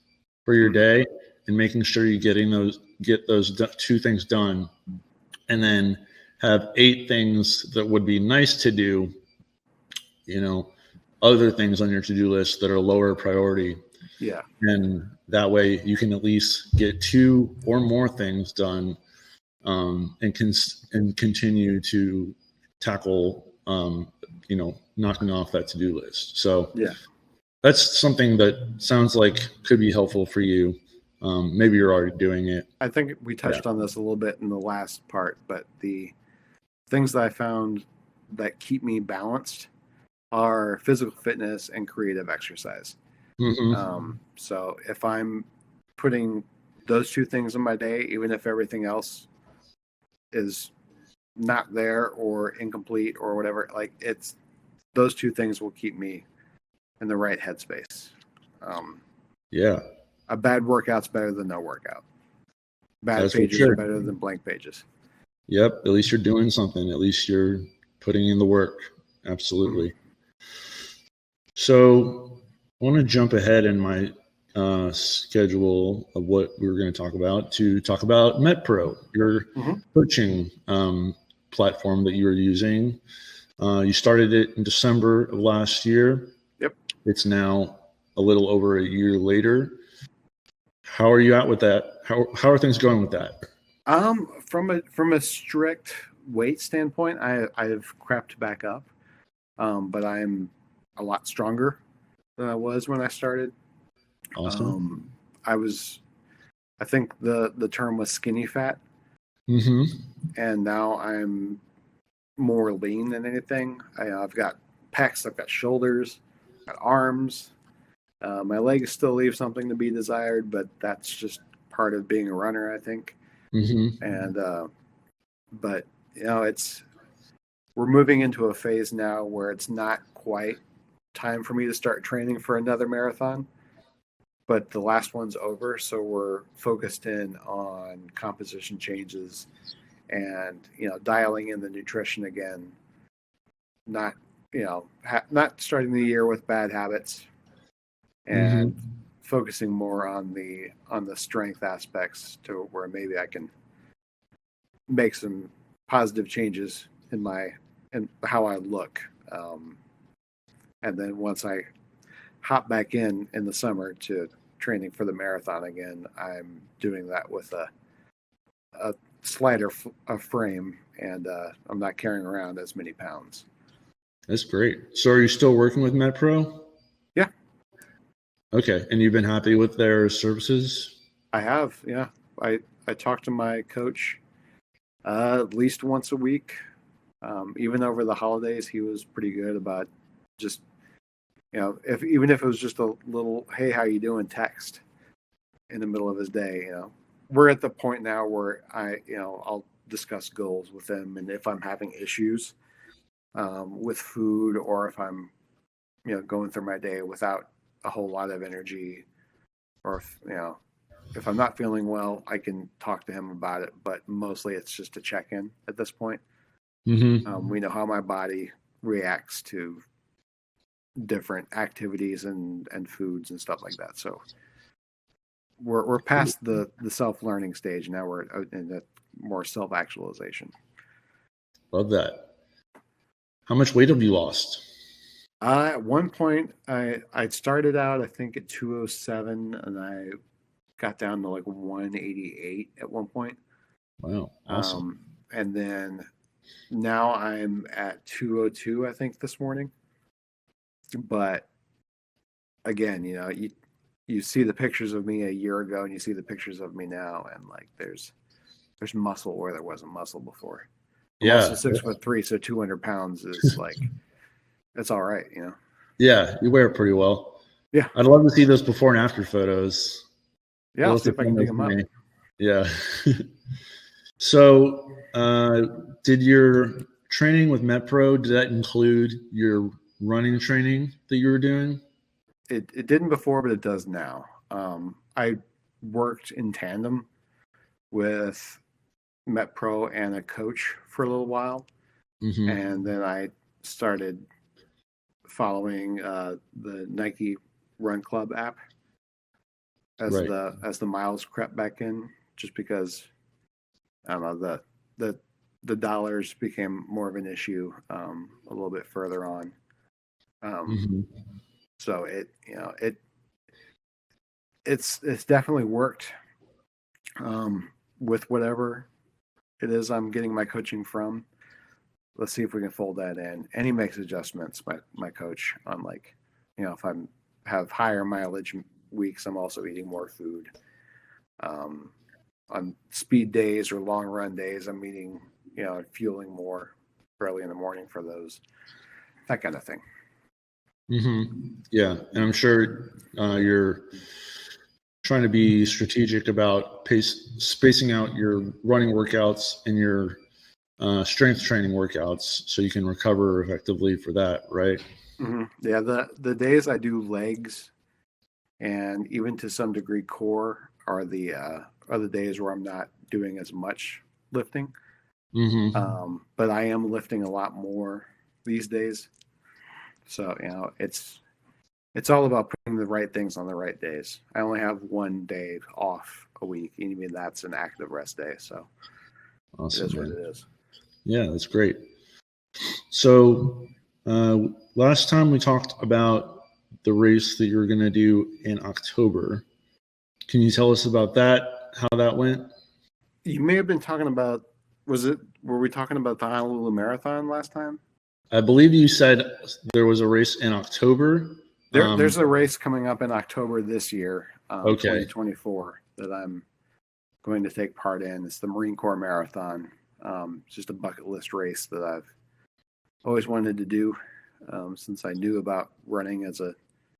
for your day, and making sure you get those 2 things done, and then have 8 things that would be nice to do, other things on your to-do list that are lower priority. Yeah. And that way you can at least get 2 or more things done, and continue to tackle, knocking off that to-do list. So yeah, that's something that sounds like could be helpful for you. Maybe you're already doing it. I think we touched on this a little bit in the last part, but the things that I found that keep me balanced are physical fitness and creative exercise. Mm-hmm. So if I'm putting those 2 things in my day, even if everything else is not there or incomplete or whatever, like it's those 2 things will keep me in the right headspace. A bad workout's better than no workout. Bad That's pages are better than blank pages. Yep. At least you're doing something. At least you're putting in the work. Absolutely. Mm-hmm. So I want to jump ahead in my schedule of what we were going to talk about MetPro, your coaching platform that you were using. You started it in December of last year. Yep. It's now a little over a year later. How are you at with that? How are things going with that? From a strict weight standpoint, I've crept back up, but I'm a lot stronger than I was when I started. Awesome. I think the term was skinny fat, and now I'm more lean than anything. I've got pecs, I've got shoulders, I've got arms. My legs still leave something to be desired, but that's just part of being a runner, I think. And but we're moving into a phase now where it's not quite time for me to start training for another marathon, but the last one's over, so we're focused in on composition changes and dialing in the nutrition again. Not not starting the year with bad habits, and focusing more on the strength aspects to where maybe I can make some positive changes in how I look. And then once I hop back in the summer to training for the marathon again, I'm doing that with a slighter frame, and I'm not carrying around as many pounds. That's great. So are you still working with MetPro? Yeah. Okay. And you've been happy with their services? I have, yeah. I talk to my coach at least once a week. Even over the holidays, he was pretty good about just, even if it was just a little, hey, how you doing, text in the middle of his day. We're at the point now where I'll discuss goals with him, and if I'm having issues with food, or if I'm going through my day without a whole lot of energy, or if I'm not feeling well, I can talk to him about it, but mostly it's just a check-in at this point. We know how my body reacts to different activities and foods and stuff like that. So we're past the self-learning stage. Now we're in the more self-actualization. Love that. How much weight have you lost? At one point, I started out, I think, at 207, and I got down to like 188 at one point. Wow, awesome. And then now I'm at 202, I think, this morning. But again, you see the pictures of me a year ago, and you see the pictures of me now, and like there's muscle where there wasn't muscle before. I'm also 6'3", so 200 pounds is like, it's all right, Yeah, you wear it pretty well. Yeah, I'd love to see those before and after photos. Yeah, I'll see if I can dig them up. Yeah. So, did your training with MetPro, did that include your running training that you were doing? It didn't before, but it does now. I worked in tandem with Met Pro and a coach for a little while. Mm-hmm. And then I started following the Nike Run Club app as Right. the miles crept back in, just because I don't know, the dollars became more of an issue a little bit further on. Mm-hmm. So it's definitely worked with whatever it is I'm getting my coaching from. Let's see if we can fold that in. And he makes adjustments, my coach, on like, if I have higher mileage weeks, I'm also eating more food. On speed days or long run days, I'm eating, fueling more early in the morning for those, that kind of thing. Mm-hmm. Yeah, and I'm sure you're trying to be strategic about spacing out your running workouts and your strength training workouts so you can recover effectively for that, right? Mm-hmm. Yeah, the days I do legs and even to some degree core are the days where I'm not doing as much lifting. Mm-hmm. But I am lifting a lot more these days. So, it's all about putting the right things on the right days. I only have one day off a week, and even that's an active rest day. So Awesome, it is man. what it is. Yeah, that's great. So last time we talked about the race that you're going to do in October. Can you tell us about that, how that went? You may have been talking about, were we talking about the Honolulu Marathon last time? I believe you said there was a race in October. There's a race coming up in October this year, Okay. 2024, that I'm going to take part in. It's the Marine Corps Marathon. It's just a bucket list race that I've always wanted to do since I knew about running as a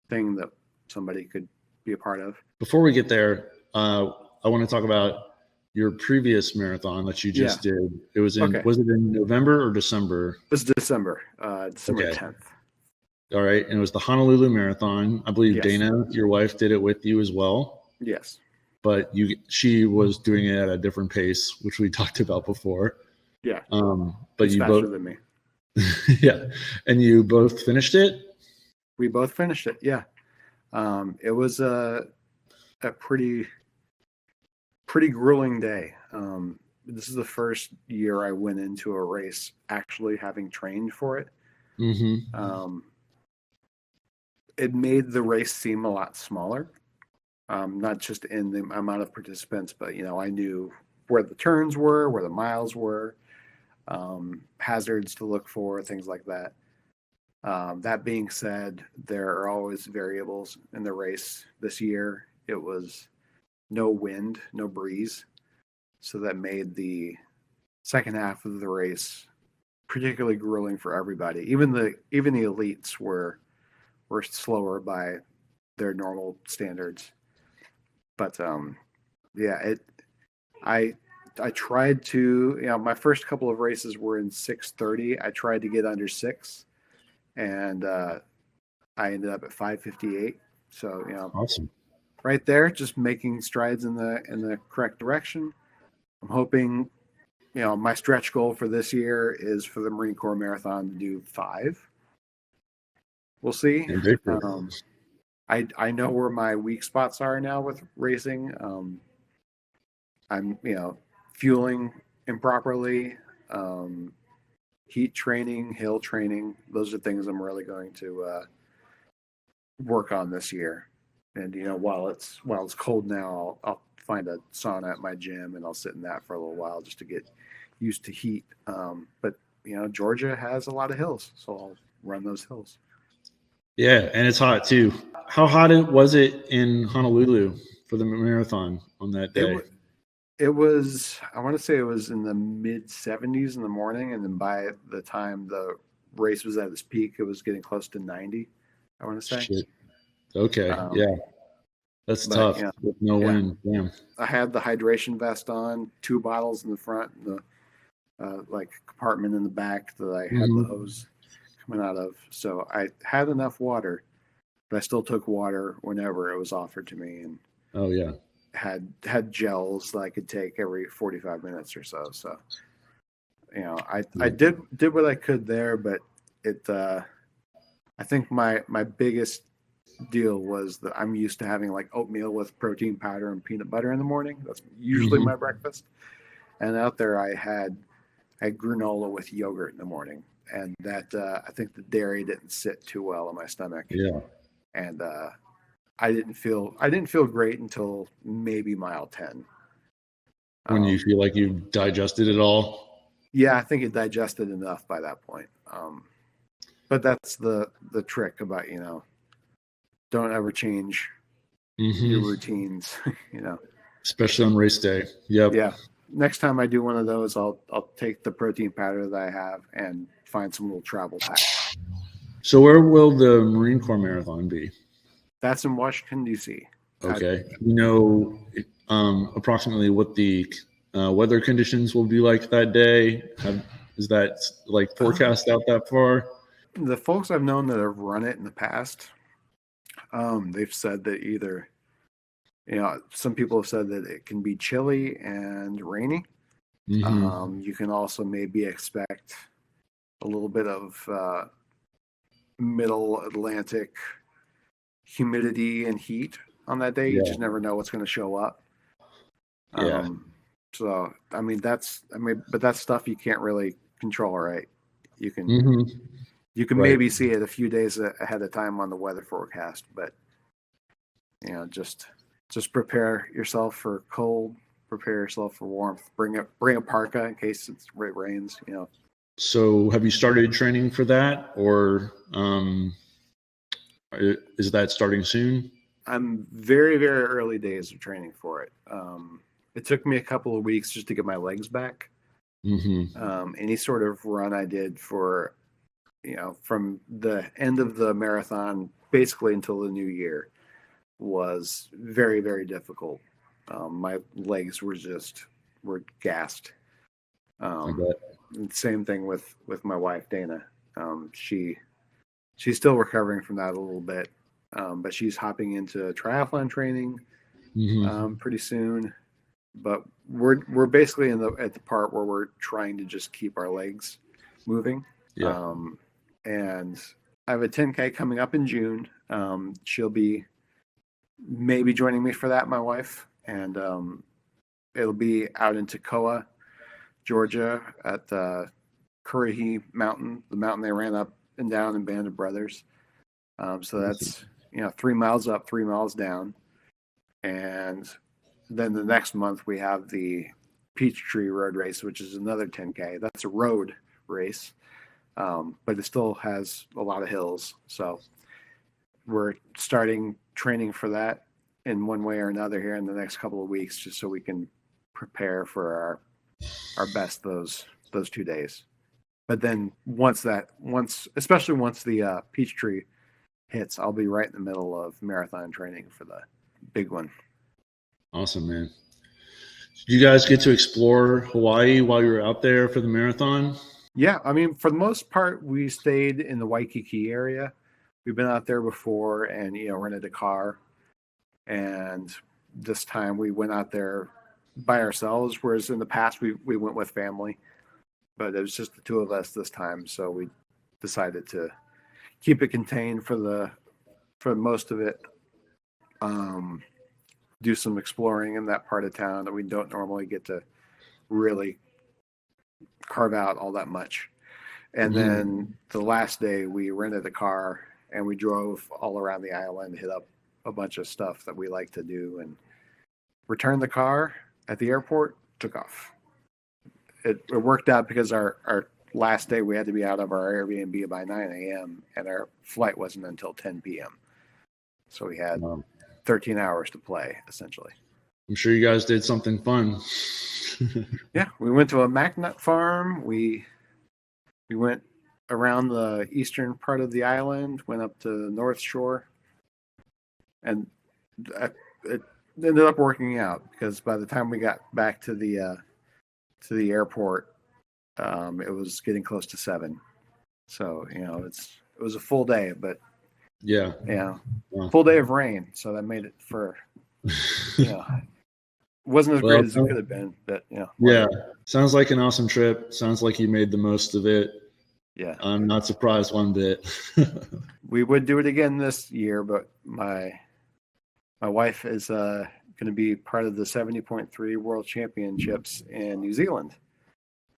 thing that somebody could be a part of. Before we get there, I want to talk about your previous marathon that you just did. It was in, was it in November or December? It was December 10th. All right. And it was the Honolulu Marathon. I believe Dana, your wife, did it with you as well. Yes. But she was doing it at a different pace, which we talked about before. Yeah. But He's you faster both than me. yeah. And you both finished it? We both finished it. Yeah. It was a pretty grueling day. This is the first year I went into a race actually having trained for it. Mm-hmm. It made the race seem a lot smaller, not just in the amount of participants, but I knew where the turns were, where the miles were, hazards to look for, things like that. That being said, there are always variables in the race. This year, it was no wind, no breeze, so that made the second half of the race particularly grueling for everybody. Even the elites were slower by their normal standards. But I tried to, my first couple of races were in 6:30. I tried to get under 6, and I ended up at 5:58. So awesome. Right there, just making strides in the correct direction. I'm hoping, my stretch goal for this year is for the Marine Corps Marathon to do 5. We'll see. I know where my weak spots are now with racing. I'm, fueling improperly, heat training, hill training. Those are things I'm really going to work on this year. And while it's cold now, I'll find a sauna at my gym and I'll sit in that for a little while just to get used to heat. But Georgia has a lot of hills, so I'll run those hills. Yeah, and it's hot too. How hot was it in Honolulu for the marathon on that day? It was, I want to say it was in the mid 70s in the morning, and then by the time the race was at its peak, it was getting close to 90. I want to say. Shit. Okay, yeah, that's tough. With no wind. Damn. I had the hydration vest on, 2 bottles in the front, and the compartment in the back that I had the hose coming out of. So I had enough water, but I still took water whenever it was offered to me. And oh yeah, had gels that I could take every 45 minutes or so. So, I did what I could there, but I think my biggest deal was that I'm used to having like oatmeal with protein powder and peanut butter in the morning. That's usually my breakfast. And out there I had granola with yogurt in the morning, and that I think the dairy didn't sit too well in my stomach. Yeah. And I didn't feel great until maybe mile 10. When you feel like you've digested it all? Yeah, I think it digested enough by that point. But that's the trick about, don't ever change your routines, Especially on race day. Yep. Yeah. Next time I do one of those, I'll take the protein powder that I have and find some little travel pack. So where will the Marine Corps Marathon be? That's in Washington, D.C. Okay. Approximately what the weather conditions will be like that day? Is that like forecast out that far? The folks I've known that have run it in the past, they've said that either, some people have said that it can be chilly and rainy. You can also maybe expect a little bit of middle Atlantic humidity and heat on that day. You just never know what's going to show up. So, but that's stuff you can't really control, right? You can maybe see it a few days ahead of time on the weather forecast, but just prepare yourself for cold, prepare yourself for warmth. Bring a parka in case it rains. So, have you started training for that, or is that starting soon? I'm very, very early days of training for it. It took me a couple of weeks just to get my legs back. Any sort of run I did for, from the end of the marathon basically until the new year was very, very difficult. My legs were gassed. Same thing with my wife, Dana. She's still recovering from that a little bit, but she's hopping into triathlon training pretty soon. But we're basically at the part where we're trying to just keep our legs moving. And I have a 10K coming up in June. She'll be maybe joining me for that, my wife, and it'll be out in Toccoa, Georgia, at the Currahee Mountain, the mountain they ran up and down in Band of Brothers. So that's 3 miles up, 3 miles down, and then the next month we have the Peachtree Road Race, which is another 10K. That's a road race, but it still has a lot of hills. So we're starting training for that in one way or another here in the next couple of weeks, just so we can prepare for our best those 2 days. But then especially once the Peachtree hits, I'll be right in the middle of marathon training for the big one. Awesome, man. Did you guys get to explore Hawaii while you were out there for the marathon? Yeah, for the most part, we stayed in the Waikiki area. We've been out there before and, rented a car. And this time we went out there by ourselves, whereas in the past we went with family. But it was just the two of us this time, so we decided to keep it contained for most of it. Do some exploring in that part of town that we don't normally get to really carve out all that much. And then the last day we rented a car and we drove all around the island, hit up a bunch of stuff that we like to do, and returned the car at the airport, took off. It worked out because our last day we had to be out of our Airbnb by 9 a.m. and our flight wasn't until 10 p.m. So we had 13 hours to play, essentially. I'm sure you guys did something fun. Yeah, we went to a MacNut farm. We went around the eastern part of the island, went up to the North Shore, and it ended up working out because by the time we got back to the airport, it was getting close to 7. So it was a full day, but full day of rain. So that made it for wasn't as Well, great as it could have been, but yeah, sounds like an awesome trip. Sounds like you made the most of it. Yeah, I'm not surprised one bit. we would do it again this year, but my wife is going to be part of the 70.3 World Championships in New Zealand,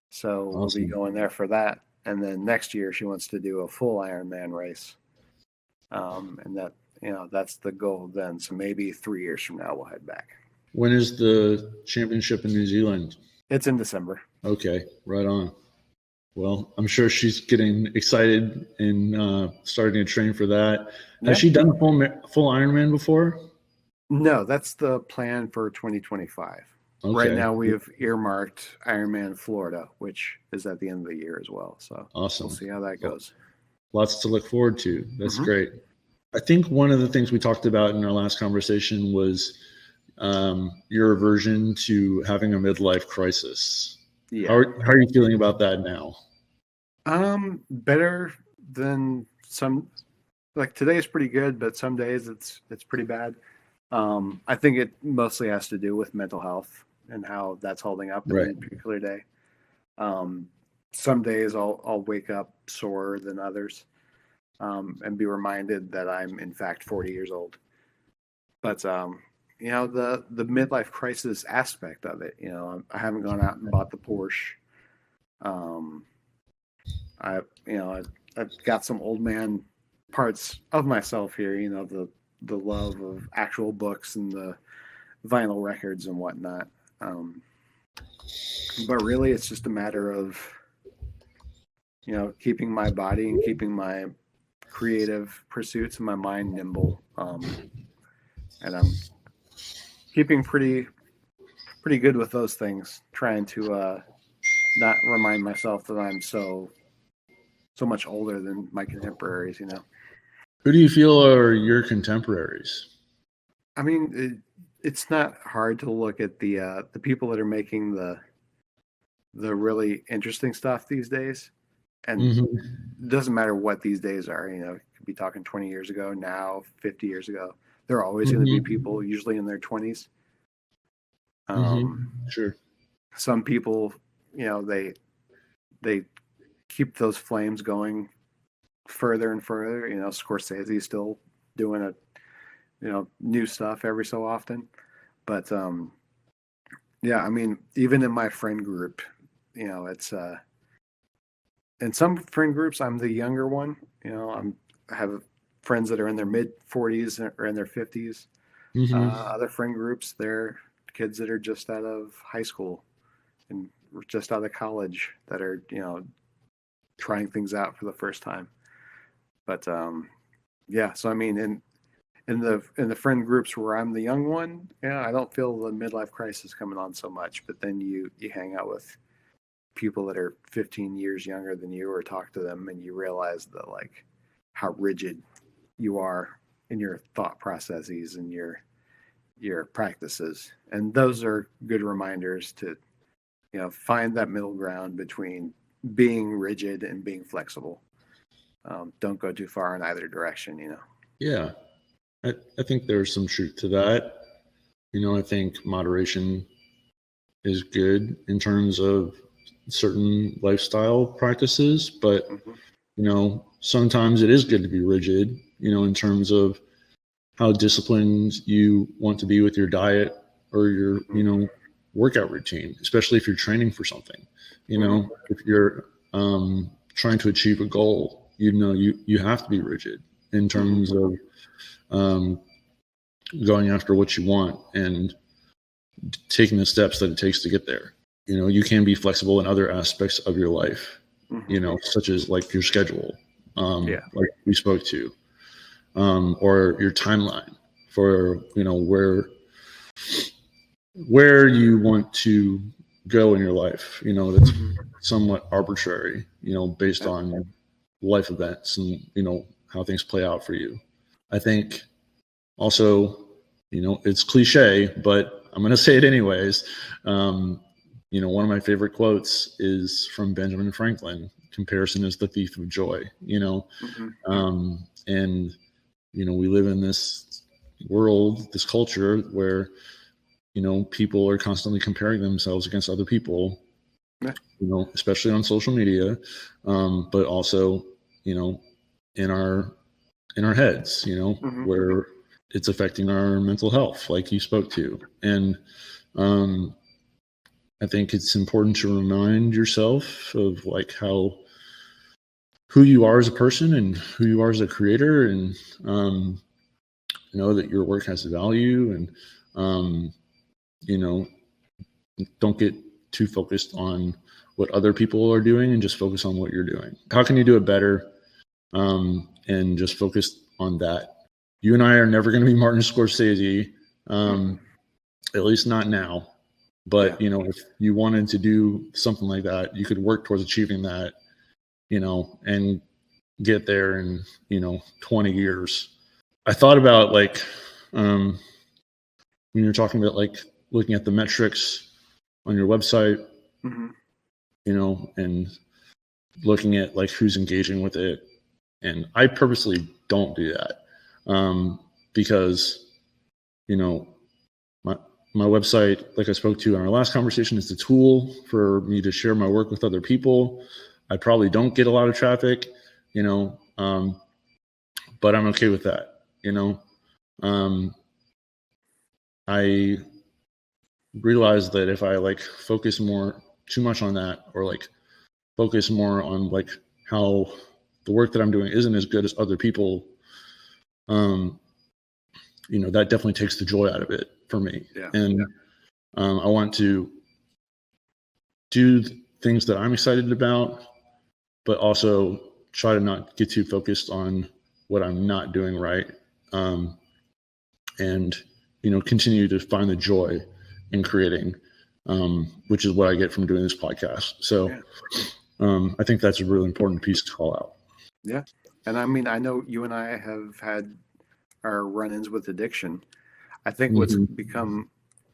so we'll be Awesome. going there for that. And then next year she wants to do a full Ironman race, and that's the goal then. So maybe 3 years from now we'll head back. When is the championship in New Zealand? It's in December. Okay, right on. Well, I'm sure she's getting excited and starting to train for that. Has she done a full Ironman before? No, that's the plan for 2025. Okay. Right now we have earmarked Ironman Florida, which is at the end of the year as well. So Awesome. We'll see how that goes. Lots to look forward to. That's great. I think one of the things we talked about in our last conversation was your aversion to having a midlife crisis. Yeah. How are you feeling about that now? Better than some. Like today is pretty good, but some days it's pretty bad. I think it mostly has to do with mental health and how that's holding up in a particular day. Some days I'll wake up sore than others, and be reminded that I'm in fact 40 years old. But the midlife crisis aspect of it, I haven't gone out and bought the Porsche. I've got some old man parts of myself here, the love of actual books and the vinyl records and whatnot. But really it's just a matter of, keeping my body and keeping my creative pursuits and my mind nimble. And I'm keeping pretty good with those things, trying to not remind myself that I'm so much older than my contemporaries, Who do you feel are your contemporaries? I mean, it's not hard to look at the people that are making the really interesting stuff these days, and it doesn't matter what these days are. Could be talking 20 years ago, now 50 years ago. There are always going to be people, usually in their 20s. Sure. Some people, they keep those flames going further and further. Scorsese's still doing new stuff every so often. But I mean, even in my friend group, it's in some friend groups I'm the younger one. I have friends that are in their mid 40s or in their 50s. Other friend groups, they're kids that are just out of high school and just out of college that are trying things out for the first time. But so I mean, in the friend groups where I'm the young one, I don't feel the midlife crisis coming on so much. But then you hang out with people that are 15 years younger than you, or talk to them, and you realize that like how rigid you are in your thought processes and your practices. And those are good reminders to find that middle ground between being rigid and being flexible. Don't go too far in either direction. Yeah, I think there's some truth to that. I think moderation is good in terms of certain lifestyle practices, but sometimes it is good to be rigid, in terms of how disciplined you want to be with your diet or your workout routine, especially if you're training for something. If you're trying to achieve a goal, you have to be rigid in terms of going after what you want and taking the steps that it takes to get there. You can be flexible in other aspects of your life, such as like your schedule, like we spoke to, or your timeline for, where you want to go in your life. That's somewhat arbitrary, based on life events and, how things play out for you. I think also, it's cliche, but I'm going to say it anyways. One of my favorite quotes is from Benjamin Franklin: "Comparison is the thief of joy." And we live in this world, this culture where people are constantly comparing themselves against other people, Yeah. Especially on social media, but also, in our heads, Mm-hmm. where it's affecting our mental health, like you spoke to. And I think it's important to remind yourself of who you are as a person and who you are as a creator, and know that your work has value, and don't get too focused on what other people are doing, and just focus on what you're doing. How can you do it better? And just focus on that. You and I are never going to be Martin Scorsese, at least not now. But, if you wanted to do something like that, you could work towards achieving that, and get there in, 20 years. I thought about when you're talking about looking at the metrics on your website, Mm-hmm. And looking at who's engaging with it. And I purposely don't do that because, my website, like I spoke to in our last conversation, is the tool for me to share my work with other people. I probably don't get a lot of traffic, but I'm okay with that. I realized that if I focus too much on that, or focus more on how the work that I'm doing isn't as good as other people, that definitely takes the joy out of it for me. Yeah. And I want to do things that I'm excited about, but also try to not get too focused on what I'm not doing right. And, continue to find the joy in creating, which is what I get from doing this podcast. So I think that's a really important piece to call out. Yeah. And I mean, I know you and I have had our run-ins with addiction. I think what's become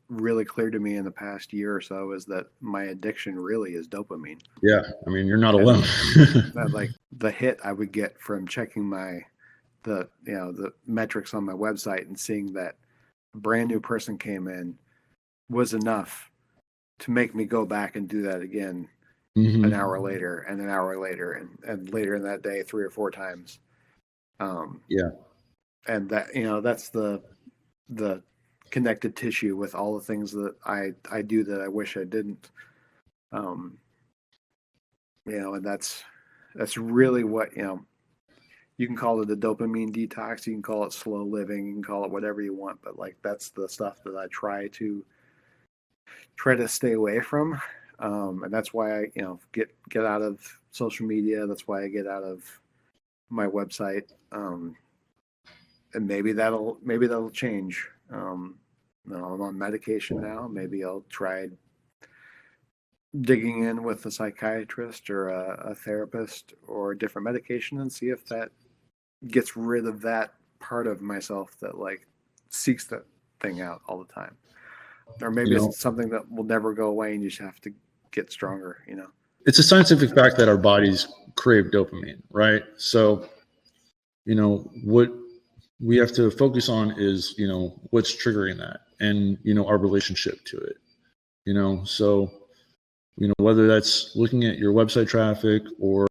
really clear to me in the past year or so is that my addiction really is dopamine. Yeah. I mean, you're not alone. That, the hit I would get from checking the metrics on my website and seeing that a brand new person came in was enough to make me go back and do that again an hour later and an hour later and later in that day 3 or 4 times. And that, that's the connected tissue with all the things that I do that I wish I didn't. And that's really what, you can call it a dopamine detox, you can call it slow living, you can call it whatever you want, but that's the stuff that I try to stay away from. And that's why I, get out of social media. That's why I get out of my website. And maybe that'll change. I'm on medication now. Maybe I'll try digging in with a psychiatrist or a therapist or a different medication and see if that gets rid of that part of myself that seeks that thing out all the time. Or maybe it's something that will never go away and you just have to get stronger, It's a scientific fact that our bodies crave dopamine, right? So, what we have to focus on is, what's triggering that, and, our relationship to it, so, whether that's looking at your website traffic or,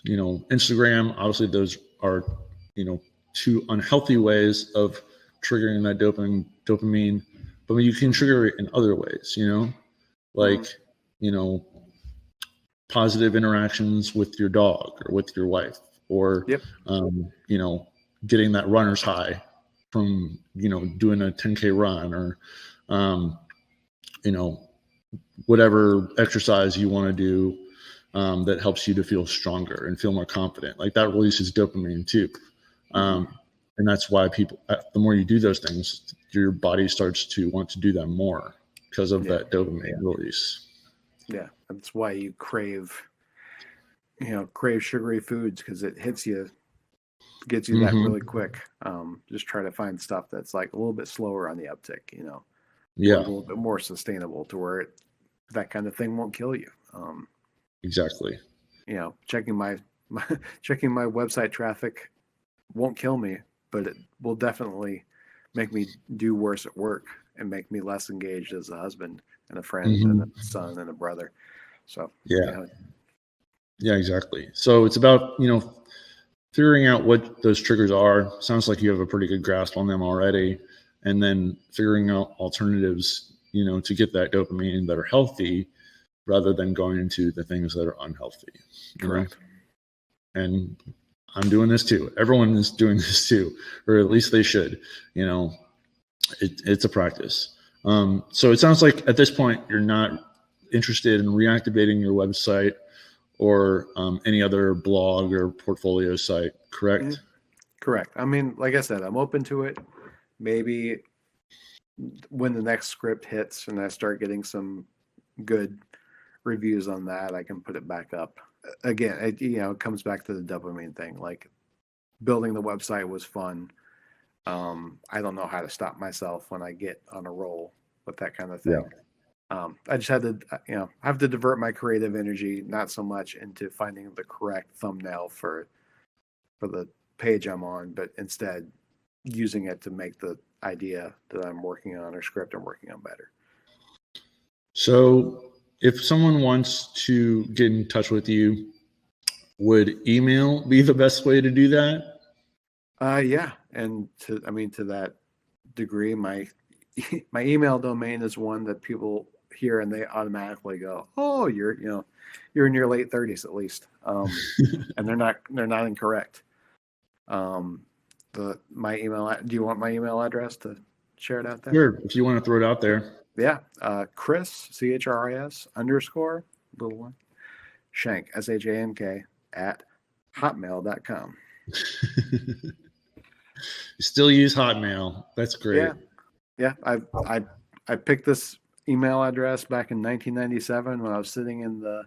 Instagram, obviously those are, 2 unhealthy ways of triggering that dopamine, but you can trigger it in other ways, positive interactions with your dog or with your wife, or, getting that runner's high from, doing a 10K run, or, whatever exercise you want to do that helps you to feel stronger and feel more confident. That releases dopamine too. And that's why the more you do those things, your body starts to want to do them more because of that dopamine release. Yeah. That's why you crave sugary foods, because it gets you that really quick. Just try to find stuff that's a little bit slower on the uptick, a little bit more sustainable to where that kind of thing won't kill you. Exactly. Checking my website traffic won't kill me, but it will definitely make me do worse at work. and make me less engaged as a husband and a friend and a son and a brother. So yeah, exactly. So it's about, figuring out what those triggers are. Sounds like you have a pretty good grasp on them already. And then figuring out alternatives, to get that dopamine that are healthy rather than going into the things that are unhealthy. Correct. And I'm doing this too. Everyone is doing this too, or at least they should. It's a practice. So it sounds like at this point, you're not interested in reactivating your website or any other blog or portfolio site, correct? Mm-hmm. Correct. I mean, like I said, I'm open to it. Maybe when the next script hits and I start getting some good reviews on that, I can put it back up. Again, it comes back to the dopamine thing. Like, building the website was fun. I don't know how to stop myself when I get on a roll with that kind of thing. Yeah. I just had to, I have to divert my creative energy, not so much into finding the correct thumbnail for the page I'm on, but instead using it to make the idea that I'm working on or script I'm working on better. So if someone wants to get in touch with you, would email be the best way to do that? Yeah. And to that degree, my email domain is one that people hear and they automatically go, "Oh, you're in your late 30s at least," and they're not incorrect. My email. Do you want my email address to share it out there? Sure, if you want to throw it out there. Yeah, Chris CHRIS _ little one Shank SHANK @hotmail.com. You still use Hotmail. That's great. Yeah. I picked this email address back in 1997 when I was sitting in the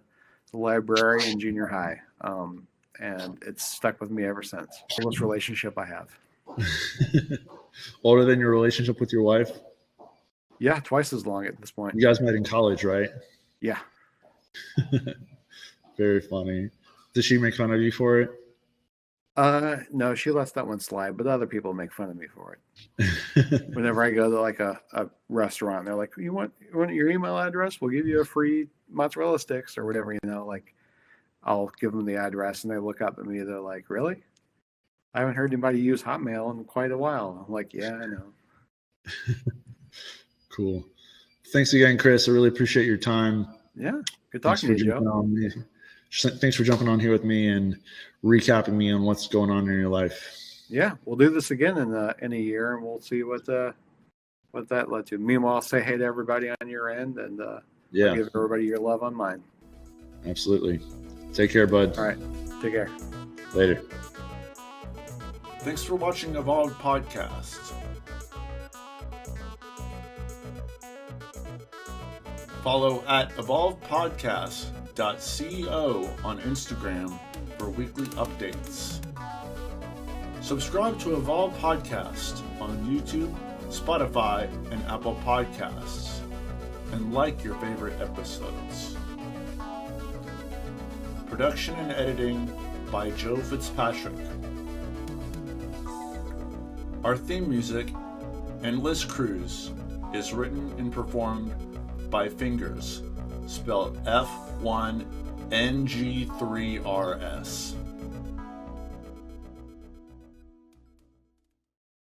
library in junior high, and it's stuck with me ever since. Oldest relationship I have. Older than your relationship with your wife? Yeah, twice as long at this point. You guys met in college, right? Yeah. Very funny. Did she make fun of you for it? No, she lets that one slide, but other people make fun of me for it. Whenever I go to like a restaurant, they're like, you want your email address? We'll give you a free mozzarella sticks or whatever, like I'll give them the address and they look up at me. They're like, really? I haven't heard anybody use Hotmail in quite a while. I'm like, yeah, I know. Cool. Thanks again, Chris. I really appreciate your time. Yeah. Good talking to you, Joe. Thanks for jumping on here with me and recapping me on what's going on in your life. Yeah, we'll do this again in a year, and we'll see what that led to. Meanwhile, say hey to everybody on your end, and give everybody your love on mine. Absolutely. Take care, bud. All right. Take care. Later. Thanks for watching Evolved Podcast. Follow at evolvedpodcast.co on Instagram for weekly updates. Subscribe to Evolve Podcast on YouTube, Spotify, and Apple Podcasts, and like your favorite episodes. Production and editing by Joe Fitzpatrick. Our theme music, Endless Cruise, is written and performed by Fingers, spelled F1NG3RS.